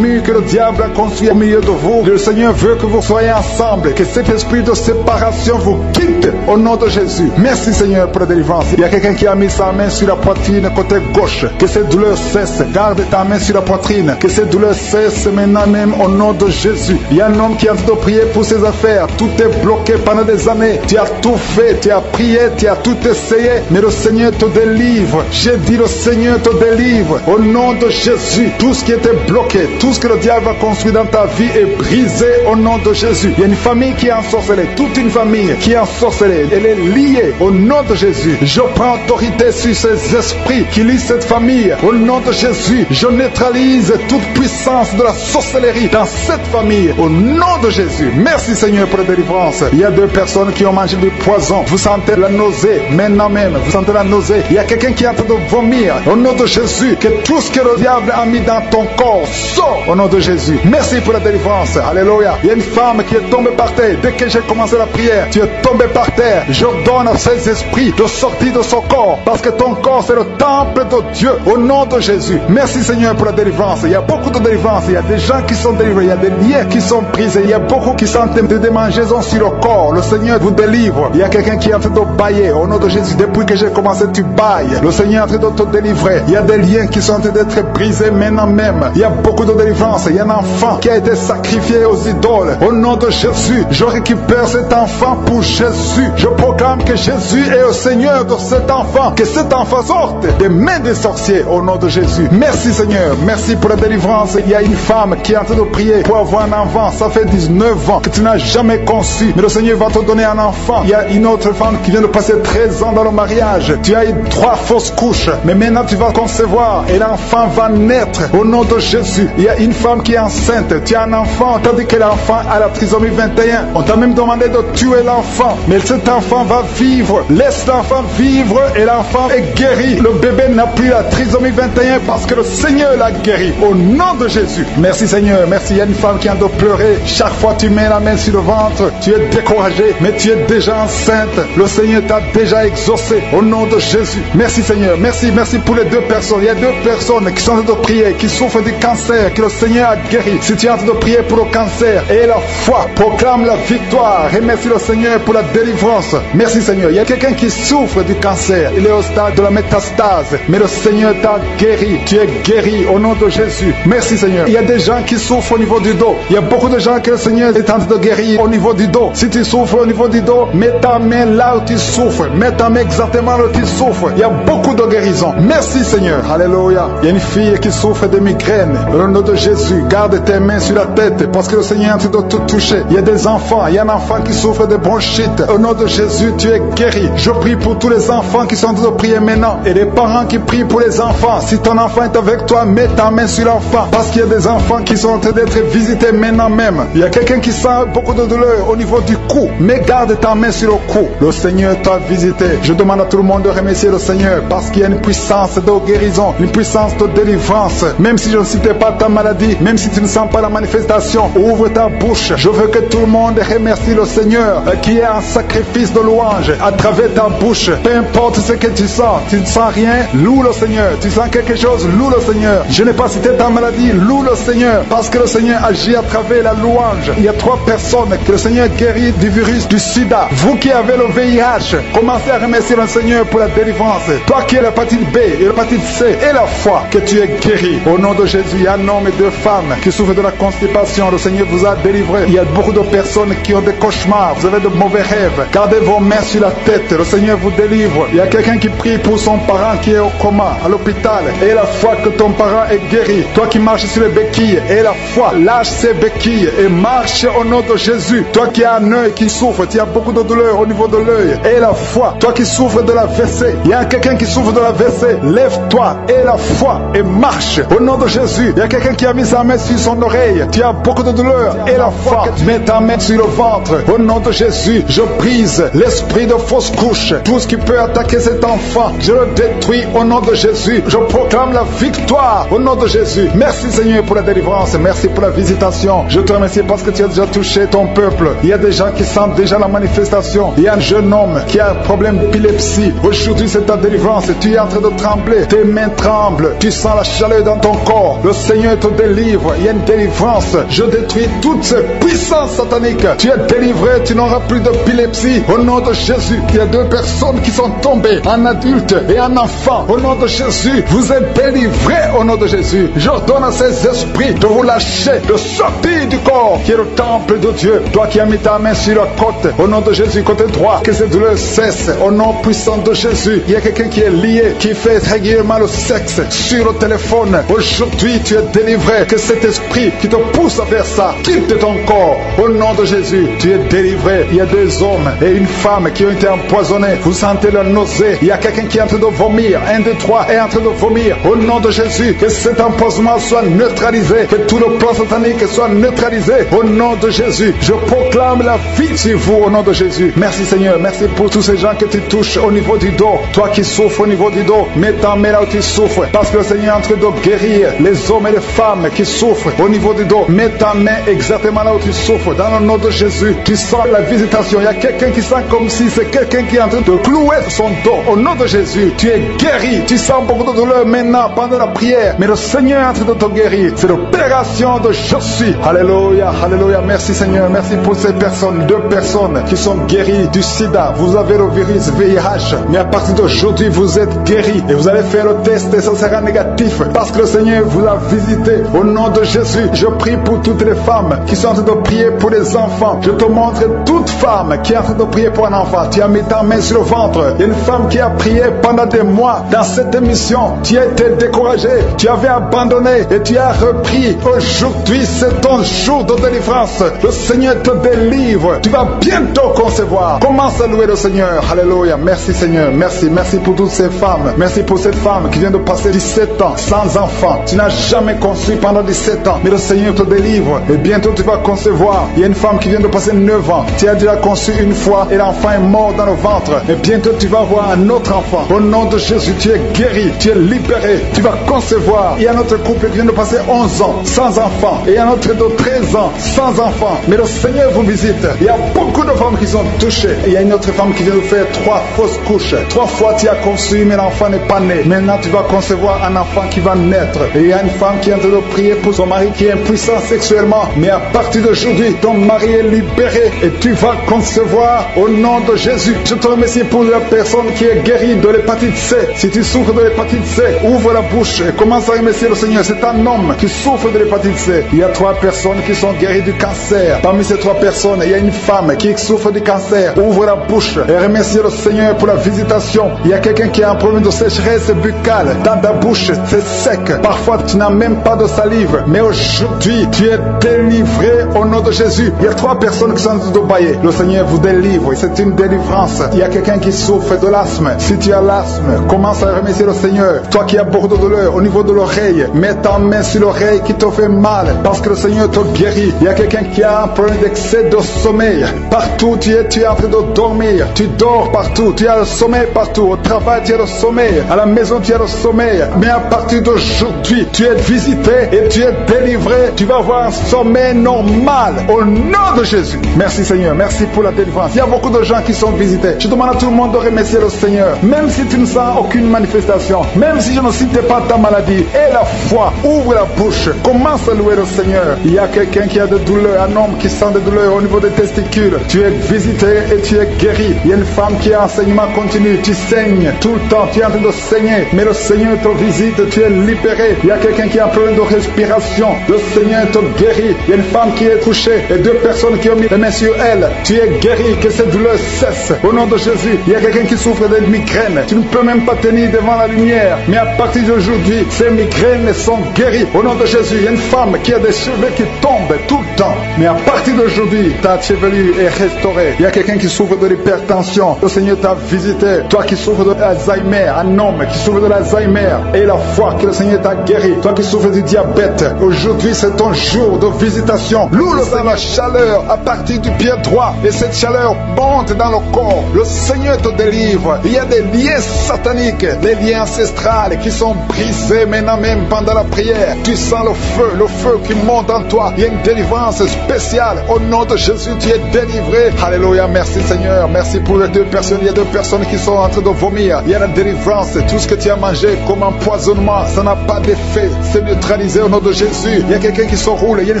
que le diable a construit au milieu de vous. Le Seigneur veut que vous soyez ensemble. Que cet esprit de séparation vous quitte au nom de Jésus. Merci Seigneur pour la délivrance. Il y a quelqu'un qui a mis sa main sur la poitrine côté gauche. Que cette douleur cesse. Garde ta main sur la poitrine. Que cette douleur cesse maintenant même au nom de Jésus. Il y a un homme qui est en train de prier pour ses affaires. Tout est bloqué pendant des années. Tu as tout fait, tu as prié, tu as tout essayé. Mais le Seigneur te délivre. J'ai dit le Seigneur te délivre. Au nom de Jésus. Tout ce qui était bloqué, tout ce que le diable a construit dans ta vie est brisé au nom de Jésus. Il y a une famille qui est ensorcelée. Toute une famille qui est ensorcelée. Elle est liée au nom de Jésus. Je prends autorité sur ces esprits qui lient cette famille. Au nom de Jésus, je neutralise toute puissance puissance de la sorcellerie dans cette famille. Au nom de Jésus. Merci Seigneur pour la délivrance. Il y a 2 personnes qui ont mangé du poison. Vous sentez la nausée. Maintenant même, vous sentez la nausée. Il y a quelqu'un qui est en train de vomir. Au nom de Jésus, que tout ce que le diable a mis dans ton corps sort au nom de Jésus. Merci pour la délivrance. Alléluia. Il y a une femme qui est tombée par terre. Dès que j'ai commencé la prière, tu es tombé par terre. J'ordonne à ces esprits de sortir de son corps. Parce que ton corps, c'est le temple de Dieu. Au nom de Jésus. Merci Seigneur pour la délivrance. Il y a beaucoup de délivrance. Il y a des gens qui sont délivrés. Il y a des liens qui sont brisés. Il y a beaucoup qui sont en train de démangeaisons sur le corps. Le Seigneur vous délivre. Il y a quelqu'un qui est en train de bailler. Au nom de Jésus, depuis que j'ai commencé, tu bailles. Le Seigneur est en train de te délivrer. Il y a des liens qui sont en train d'être brisés maintenant même. Il y a beaucoup de délivrance. Il y a un enfant qui a été sacrifié aux idoles. Au nom de Jésus, je récupère cet enfant pour Jésus. Je proclame que Jésus est le Seigneur de cet enfant. Que cet enfant sorte des mains des sorciers. Au nom de Jésus. Merci Seigneur. Merci pour la délivrance. Il y a une femme qui est en train de prier pour avoir un enfant. Ça fait 19 ans que tu n'as jamais conçu. Mais le Seigneur va te donner un enfant. Il y a une autre femme qui vient de passer 13 ans dans le mariage. Tu as eu 3 fausses couches. Mais maintenant tu vas concevoir et l'enfant va naître au nom de Jésus. Il y a une femme qui est enceinte. Tu as un enfant. Tandis que l'enfant a la trisomie 21. On t'a même demandé de tuer l'enfant. Mais cet enfant va vivre. Laisse l'enfant vivre et l'enfant est guéri. Le bébé n'a plus la trisomie 21 parce que le Seigneur l'a guéri. Au nom de Jésus. Merci Seigneur. Merci. Il y a une femme qui a de pleurer. Chaque fois tu mets la main sur le ventre, tu es découragé, mais tu es déjà enceinte. Le Seigneur t'a déjà exaucé. Au nom de Jésus. Merci Seigneur. Merci pour les 2 personnes. Il y a 2 personnes qui sont en train de prier, qui souffrent du cancer, que le Seigneur a guéri. Si tu es en train de prier pour le cancer et la foi, proclame la victoire. Remercie le Seigneur pour la délivrance. Merci Seigneur. Il y a quelqu'un qui souffre du cancer. Il est au stade de la métastase, mais le Seigneur t'a guéri. Tu es guéri au nom de Jésus. Merci Seigneur. Il y a des gens qui souffrent au niveau du dos. Il y a beaucoup de gens que le Seigneur est en train de guérir au niveau du dos. Si tu souffres au niveau du dos, mets ta main là où tu souffres. Mets ta main exactement là où tu souffres. Il y a beaucoup de guérison. Merci Seigneur. Alléluia. Il y a une fille qui souffre de migraine. Au nom de Jésus, garde tes mains sur la tête parce que le Seigneur est en train de te toucher. Il y a des enfants. Il y a un enfant qui souffre de bronchite. Au nom de Jésus, tu es guéri. Je prie pour tous les enfants qui sont en train de prier maintenant et les parents qui prient pour les enfants. Si ton enfant est avec toi, mets ta main sur l'enfant parce qu'il y a des enfants qui sont en train d'être visités maintenant même. Il y a quelqu'un qui sent beaucoup de douleur au niveau du cou, mais garde ta main sur le cou. Le Seigneur t'a visité. Je demande à tout le monde de remercier le Seigneur parce qu'il y a une puissance de guérison, une puissance de délivrance. Même si je ne citais pas ta maladie, même si tu ne sens pas la manifestation, ouvre ta bouche. Je veux que tout le monde remercie le Seigneur qui est un sacrifice de louange à travers ta bouche. Peu importe ce que tu sens, tu ne sens rien, loue le Seigneur. Tu sens quelque chose, loue le Seigneur. Je n'ai pas cité ta maladie, loue le Seigneur parce que le Seigneur agit à travers la louange. Il y a 3 personnes que le Seigneur guérit du virus du sida. Vous qui avez le VIH, commencez à remercier le Seigneur pour la délivrance. Toi qui as l'hépatite B et l'hépatite C et la foi, que tu es guéri. Au nom de Jésus, il y a un homme et 2 femmes qui souffrent de la constipation. Le Seigneur vous a délivré. Il y a beaucoup de personnes qui ont des cauchemars. Vous avez de mauvais rêves. Gardez vos mains sur la tête. Le Seigneur vous délivre. Il y a quelqu'un qui prie pour son parent qui est au coma, à l'hôpital. Et la foi que ton parent est guéri. Toi qui marches sur les béquilles, et la foi, lâche ces béquilles et marche au nom de Jésus. Toi qui as un œil qui souffre, tu as beaucoup de douleur au niveau de l'œil. Et la foi, toi qui souffres de la WC, il y a quelqu'un qui souffre de la WC, lève-toi et la foi et marche au nom de Jésus. Il y a quelqu'un qui a mis sa main sur son oreille, tu as beaucoup de douleur et la foi, mets ta main sur le ventre au nom de Jésus. Je brise l'esprit de fausse couche, tout ce qui peut attaquer cet enfant, je le détruis au nom de Jésus. Je proclame la victoire au nom de Jésus. Merci Seigneur pour la délivrance, merci pour la visitation. Je te remercie parce que tu as déjà touché ton peuple. Il y a des gens qui sentent déjà la manifestation. Il y a un jeune homme qui a un problème d'épilepsie. Aujourd'hui c'est ta délivrance, tu es en train de trembler, tes mains tremblent, tu sens la chaleur dans ton corps. Le Seigneur te délivre, il y a une délivrance. Je détruis toutes ces puissances sataniques. Tu es délivré, tu n'auras plus d'épilepsie au nom de Jésus. Il y a 2 personnes qui sont tombées, un adulte et un enfant. Au nom de Jésus, vous êtes délivrés au nom de Jésus. J'ordonne à ces esprits de vous lâcher, de sortir du corps qui est le temple de Dieu. Toi qui as mis ta main sur la côte, au nom de Jésus, côté droit, que cette douleur cesse au nom puissant de Jésus. Il y a quelqu'un qui est lié, qui fait régulièrement le sexe sur le téléphone. Aujourd'hui, tu es délivré. Que cet esprit qui te pousse à faire ça quitte ton corps. Au nom de Jésus, tu es délivré. Il y a 2 hommes et une femme qui ont été empoisonnés. Vous sentez la nausée. Il y a quelqu'un qui est en train de vomir. 1, 2, 3 est en train de vomir. Au nom de Jésus, que cet empoisonnement soit neutralisé, que tout le plan satanique soit neutralisé au nom de Jésus. Je proclame la vie sur vous au nom de Jésus. Merci Seigneur, merci pour tous ces gens que tu touches au niveau du dos. Toi qui souffres au niveau du dos, mets ta main là où tu souffres, parce que le Seigneur est en train de guérir les hommes et les femmes qui souffrent au niveau du dos. Mets ta main exactement là où tu souffres, dans le nom de Jésus. Tu sens la visitation. Il y a quelqu'un qui sent comme si c'est quelqu'un qui est en train de clouer son dos. Au nom de Jésus, tu es guéri. Tu sens beaucoup de douleur maintenant pendant la prière, mais le Seigneur est en train de te guérir. C'est l'opération de Je suis. Alléluia, alléluia. Merci Seigneur, merci pour ces personnes, 2 personnes qui sont guéries du sida. Vous avez le virus VIH, mais à partir d'aujourd'hui, vous êtes guéris et vous allez faire le test et ça sera négatif parce que le Seigneur vous a visité. Au nom de Jésus, je prie pour toutes les femmes qui sont en train de prier pour les enfants. Je te montre toute femme qui est en train de prier pour un enfant. Tu as mis ta main sur le ventre. Il y a une femme qui a prié pendant des mois dans cette émission. Tu as été découragé, tu avais abandonné et tu as repris. Aujourd'hui, c'est ton jour de délivrance. Le Seigneur te délivre. Tu vas bientôt concevoir. Commence à louer le Seigneur. Alléluia. Merci Seigneur. Merci. Merci pour toutes ces femmes. Merci pour cette femme qui vient de passer 17 ans sans enfant. Tu n'as jamais conçu pendant 17 ans. Mais le Seigneur te délivre. Et bientôt tu vas concevoir. Il y a une femme qui vient de passer 9 ans. Tu as déjà conçu une fois et l'enfant est mort dans le ventre. Et bientôt tu vas avoir un autre enfant. Au nom de Jésus, tu es guéri. Tu es libéré. Tu vas concevoir. Il y a notre couple qui vient de passer 11 ans sans enfant. Et il y a notre de 13 ans sans enfant. Mais le Seigneur vous visite. Il y a beaucoup de femmes qui sont touchées. Et il y a une autre femme qui vient de faire 3 fausses couches. 3 fois tu as conçu, mais l'enfant n'est pas né. Maintenant tu vas concevoir un enfant qui va naître. Et il y a une femme qui est en train de prier pour son mari qui est impuissant sexuellement. Mais à partir d'aujourd'hui, ton mari est libéré et tu vas concevoir au nom de Jésus. Je te remercie pour la personne qui est guérie de l'hépatite C. Si tu souffres de l'hépatite C, ouvre la bouche et commence à remercier le Seigneur. C'est un homme qui souffre de l'hépatite C. Il y a 3 personnes qui sont guéries du cancer. Parmi ces 3 personnes, il y a une femme qui souffre du cancer. Ouvre la bouche et remercie le Seigneur pour la visitation. Il y a quelqu'un qui a un problème de sécheresse buccale. Dans ta bouche, c'est sec. Parfois, tu n'as même pas de salive. Mais aujourd'hui, tu es délivré au nom de Jésus. Il y a 3 personnes qui sont en train de bailler. Le Seigneur vous délivre. C'est une délivrance. Il y a quelqu'un qui souffre de l'asthme. Si tu as l'asthme, commence à remercier le Seigneur. Toi qui as beaucoup de douleur au niveau de l'oreille, mets ta main sur l'oreille qui te fait mal parce que le Seigneur te guérit. Il y a quelqu'un qui a un problème d'excès de sommeil. Partout tu es en train de dormir. Tu dors partout. Tu as le sommeil partout. Au travail, tu as le sommeil. À la maison, tu as le sommeil. Mais à partir d'aujourd'hui, tu es visité et tu es délivré. Tu vas avoir un sommeil normal au nom de Jésus. Merci Seigneur. Merci pour la délivrance. Il y a beaucoup de gens qui sont visités. Je demande à tout le monde de remercier le Seigneur. Même si tu ne sens aucune manifestation, même si je ne cite pas ta maladie, et la foi, ouvre la bouche. Commence à louer le Seigneur. Il y a quelqu'un qui a des douleurs, un homme qui sent des douleurs au niveau des testicules. Tu es visité et tu es guéri. Il y a une femme qui a enseignement continu. Tu saignes tout le temps. Tu es en train de saigner. Mais le Seigneur te visite. Tu es libéré. Il y a quelqu'un qui a un problème de respiration. Le Seigneur te guérit. Il y a une femme qui est touchée et 2 personnes qui ont mis les mains sur elle. Tu es guéri. Que cette douleur cesse. Au nom de Jésus. Il y a quelqu'un qui souffre de migraines. Tu ne peux même pas tenir devant la lumière. Mais à partir d'aujourd'hui, ces migraines sont guéries. Au nom de Jésus, il y a une femme qui a des cheveux qui tombent tout le temps. Mais à partir d'aujourd'hui, ta chevelure est restaurée. Il y a quelqu'un qui souffre de l'hypertension. Le Seigneur t'a visité. Toi qui souffres de l'Alzheimer, un homme qui souffre de l'Alzheimer, et la foi que le Seigneur t'a guéri. Toi qui souffres du diabète, aujourd'hui c'est ton jour de visitation. Loue la chaleur à partir du pied droit. Et cette chaleur monte dans le corps. Le Seigneur te délivre. Il y a des liens sataniques, des liens ancestrales qui sont brisés maintenant même pendant la prière. Tu sens le feu qui monte en toi. Il y a une délivrance spéciale. Au nom de Jésus, tu es délivré. Alléluia, merci Seigneur. Merci pour les 2 personnes. Il y a 2 personnes qui sont en train de vomir. Il y a la délivrance. Tout ce que tu as mangé comme empoisonnement, ça n'a pas d'effet. C'est neutralisé au nom de Jésus. Il y a quelqu'un qui se roule. Il y a une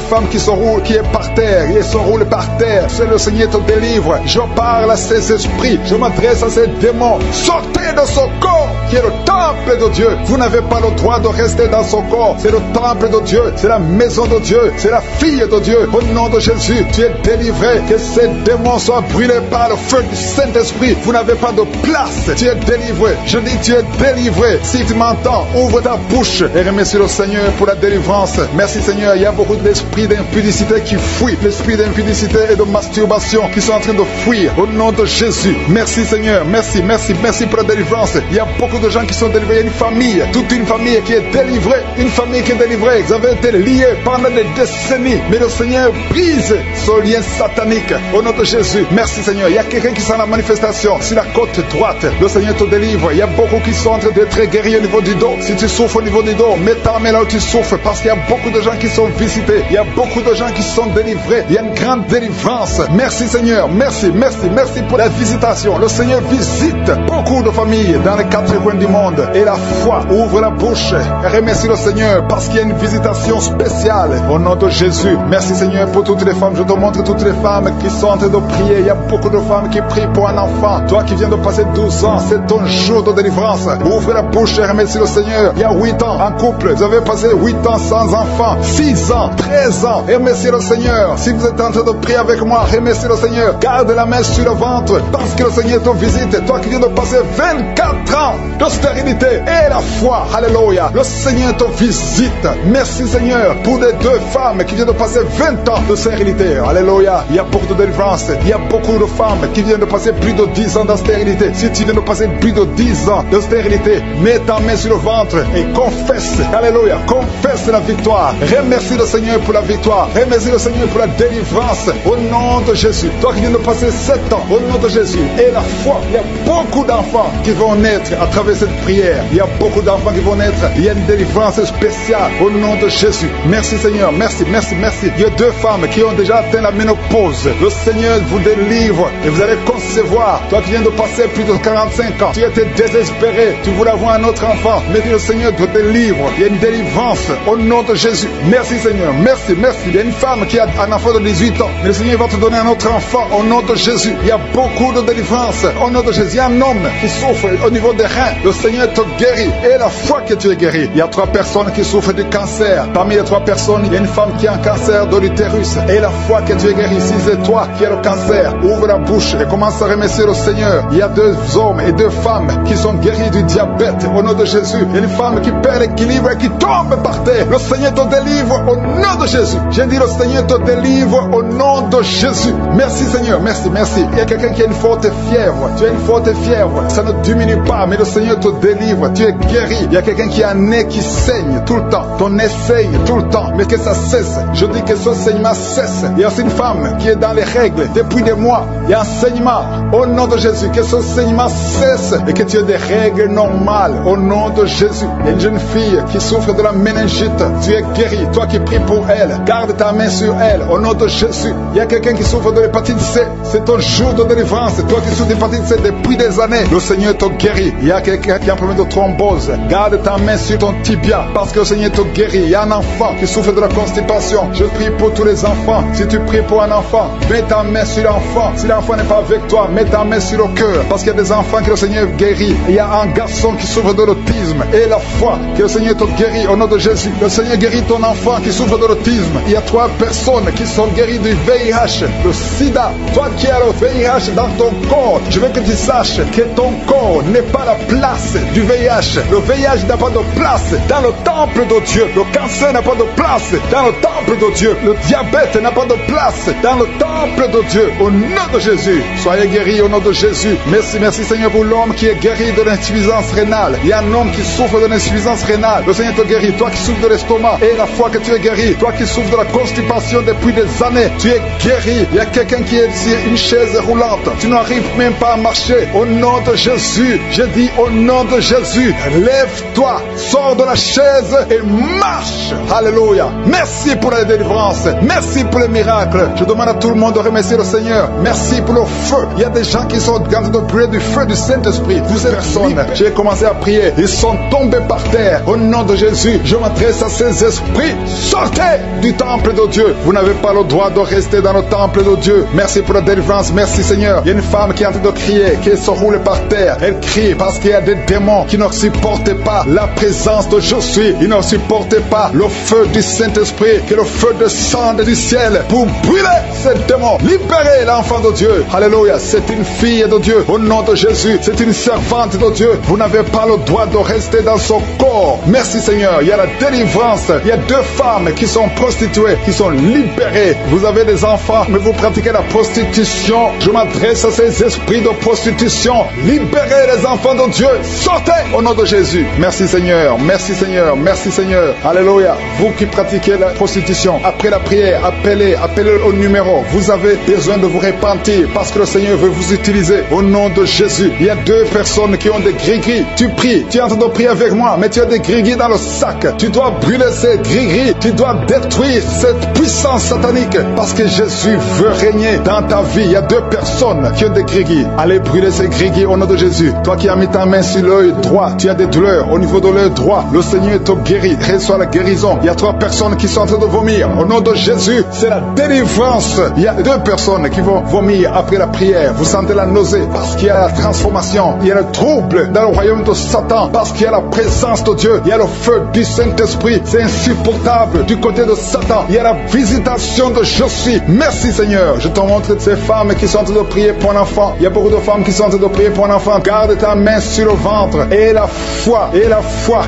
femme qui se roule, qui est par terre. Il se roule par terre. C'est le Seigneur te délivre. Je parle à ces esprits. Je m'adresse à ces démons. Sortez de son corps qui est le temple de Dieu. Vous n'avez pas le droit de rester dans son corps. C'est le temple de Dieu. C'est la maison de Dieu. C'est la fille de Dieu. Dieu. Au nom de Jésus, tu es délivré. Que ces démons soient brûlés par le feu du Saint-Esprit. Vous n'avez pas de place. Tu es délivré. Je dis, tu es délivré. Si tu m'entends, ouvre ta bouche et remercie le Seigneur pour la délivrance. Merci Seigneur. Il y a beaucoup d'esprits d'impudicité qui fuient. L'esprit d'impudicité et de masturbation qui sont en train de fuir. Au nom de Jésus. Merci Seigneur. Merci pour la délivrance. Il y a beaucoup de gens qui sont délivrés. Il y a une famille, toute une famille qui est délivrée. Une famille qui est délivrée. Vous avez été liés pendant des décennies. Mais le Seigneur brise ce lien satanique. Au nom de Jésus. Merci Seigneur. Il y a quelqu'un qui sent la manifestation sur la côte droite. Le Seigneur te délivre. Il y a beaucoup qui sont en train d'être guéris au niveau du dos. Si tu souffres au niveau du dos, mets ta main là où tu souffres, parce qu'il y a beaucoup de gens qui sont visités. Il y a beaucoup de gens qui sont délivrés. Il y a une grande délivrance. Merci Seigneur. Merci pour la visitation. Le Seigneur visite beaucoup de familles dans les 4 coins du monde. Et la foi ouvre la bouche et remercie le Seigneur parce qu'il y a une visitation spéciale au nom de Jésus. Merci Seigneur pour toutes les femmes. Je te montre toutes les femmes qui sont en train de prier. Il y a beaucoup de femmes qui prient pour un enfant. Toi qui viens de passer 12 ans, c'est ton jour de délivrance. Ouvre la bouche et remercie le Seigneur. Il y a 8 ans en couple. Vous avez passé 8 ans sans enfant. 6 ans, 13 ans. Remerciez le Seigneur. Si vous êtes en train de prier avec moi, remerciez le Seigneur. Garde la main sur le ventre parce que le Seigneur te visite. Toi qui viens de passer 24 ans de stérilité et la foi. Alléluia. Le Seigneur te visite. Merci Seigneur pour les 2 femmes qui viennent de passer 20 ans de stérilité. Alléluia. Il y a beaucoup de délivrance. Il y a beaucoup de femmes qui viennent de passer plus de 10 ans de stérilité. Si tu viens de passer plus de 10 ans de stérilité, mets ta main sur le ventre et confesse. Alléluia. Confesse la victoire. Remercie le Seigneur pour la victoire. Remercie le Seigneur pour la délivrance. Au nom de Jésus. Toi qui viens de passer 7 ans, au nom de Jésus. Et la foi. Il y a beaucoup d'enfants qui vont naître à travers cette prière. Il y a beaucoup d'enfants qui vont naître. Il y a une délivrance spéciale au nom de Jésus. Merci Seigneur. Merci. Il y a 2 femmes qui ont déjà atteint la ménopause. Le Seigneur vous délivre et vous allez concevoir. Toi qui viens de passer plus de 45 ans, tu étais désespéré. Tu voulais avoir un autre enfant. Mais le Seigneur te délivre. Il y a une délivrance au nom de Jésus. Merci Seigneur. Merci. Il y a une femme qui a un enfant de 18 ans. Mais le Seigneur va te donner un autre enfant au nom de Jésus. Il y a beaucoup de délivrance au nom de Jésus. Il y a un homme qui souffre au niveau des reins. Le Seigneur te guérit. Et la foi que tu es guéri. Il y a 3 personnes qui souffrent du cancer. Parmi les 3 personnes, il y a une femme qui a un cancer de l'utérus. Et la foi que tu es guéri. Si c'est toi qui as le cancer, ouvre la bouche et commence à remercier le Seigneur. Il y a 2 hommes et 2 femmes qui sont guéris du diabète au nom de Jésus. Il y a une femme qui perd l'équilibre et qui tombe par terre. Le Seigneur te délivre au nom de Jésus. J'ai dit le Seigneur te délivre au nom de Jésus. Merci Seigneur. Merci. Il y a quelqu'un qui a une forte fièvre. Tu as une forte fièvre. Ça ne diminue pas, mais le Seigneur te délivre. Tu es guéri. Il y a quelqu'un qui a un nez qui saigne tout le temps. Ton nez saigne tout le temps, mais que ça cesse. Je dis que ce saignement cesse. Il y a aussi une femme qui est dans les règles depuis des mois. Il y a un saignement au nom de Jésus. Que ce saignement cesse et que tu aies des règles normales au nom de Jésus. Il y a une jeune fille qui souffre de la méningite. Tu es guéri. Toi qui pries pour elle, garde ta main sur elle au nom de Jésus. Il y a quelqu'un qui souffre de l'hépatite C. C'est ton jour de délivrance. Toi qui souffres de l'hépatite C depuis des années, le Seigneur te guérit. Il y a quelqu'un qui a un problème de thrombose. Garde ta main sur ton tibia parce que le Seigneur te guérit. Il y a un enfant qui souffre de la constipation. Je prie pour tous les enfants. Si tu pries pour un enfant, mets ta main sur l'enfant. Si l'enfant n'est pas avec toi, mets ta main sur le cœur parce qu'il y a des enfants que le Seigneur guérit. Il y a un garçon qui souffre de l'autisme et la foi que le Seigneur te guérit au nom de Jésus. Le Seigneur guérit ton enfant qui souffre de l'autisme. Il y a 3 personnes qui sont guéries du VIH, le sida. Toi qui as le VIH dans ton corps, je veux que tu saches que ton corps n'est pas la place du VIH. Le VIH n'a pas de place dans le temple de Dieu. Le cancer n'a pas de place dans le temple de Dieu. Le diabète n'a pas de place dans le temple de Dieu. Au nom de Jésus, soyez guéris au nom de Jésus. Merci Seigneur pour l'homme qui est guéri de l'insuffisance rénale. Il y a un homme qui souffre de l'insuffisance rénale. Le Seigneur te guérit. Toi qui souffres de l'estomac et la foi que tu es guéri. Toi qui souffres de la constipation depuis des années, tu es guéri. Il y a quelqu'un qui est sur une chaise roulante. Tu n'arrives même pas à marcher. Au nom de Jésus, je dis au nom de Jésus, lève-toi, sors de la chaise et marche. Alléluia. Merci pour la délivrance. Merci pour les miracles. Je demande à tout le monde de remercier le Seigneur. Merci pour le feu. Il y a des gens qui sont en train de prier du feu du Saint-Esprit. Vous êtes personne. J'ai commencé à prier. Ils sont tombés par terre. Au nom de Jésus, je m'adresse à ces esprits. Sortez du temple de Dieu. Vous n'avez pas le droit de rester dans le temple de Dieu. Merci pour la délivrance. Merci Seigneur. Il y a une femme qui est en train de crier, qui se roule par terre. Elle crie parce qu'il y a des démons qui ne supportent pas la présence de je suis. Ils ne supportent pas le feu du Saint-Esprit. Que le feu de descendre du ciel pour brûler ces démons, libérer l'enfant de Dieu. Alléluia, c'est une fille de Dieu, au nom de Jésus, c'est une servante de Dieu. Vous n'avez pas le droit de rester dans son corps. Merci Seigneur, il y a la délivrance. Il y a 2 femmes qui sont prostituées, qui sont libérées. Vous avez des enfants, mais vous pratiquez la prostitution. Je m'adresse à ces esprits de prostitution. Libérez les enfants de Dieu. Sortez au nom de Jésus. Merci Seigneur, merci Seigneur, merci Seigneur. Alléluia. Vous qui pratiquez la prostitution, après la prière, appelez au numéro. Vous avez besoin de vous repentir parce que le Seigneur veut vous utiliser au nom de Jésus. Il y a 2 personnes qui ont des gris-gris. Tu pries, tu es en train de prier avec moi, mais tu as des gris-gris dans le sac. Tu dois brûler ces gris-gris. Tu dois détruire cette puissance satanique parce que Jésus veut régner dans ta vie. Il y a 2 personnes qui ont des gris-gris. Allez brûler ces gris-gris au nom de Jésus. Toi qui as mis ta main sur l'œil droit, tu as des douleurs au niveau de l'œil droit. Le Seigneur te guérit. Reçois la guérison. Il y a 3 personnes qui sont en train de vomir. Au nom de Jésus, c'est la délivrance. Il y a 2 personnes qui vont vomir après la prière. Vous sentez la nausée parce qu'il y a la transformation. Il y a le trouble dans le royaume de Satan parce qu'il y a la présence de Dieu. Il y a le feu du Saint-Esprit. C'est insupportable du côté de Satan. Il y a la visitation de je suis. Merci Seigneur. Je te montre ces femmes qui sont en train de prier pour un enfant. Il y a beaucoup de femmes qui sont en train de prier pour un enfant. Garde ta main sur le ventre et la foi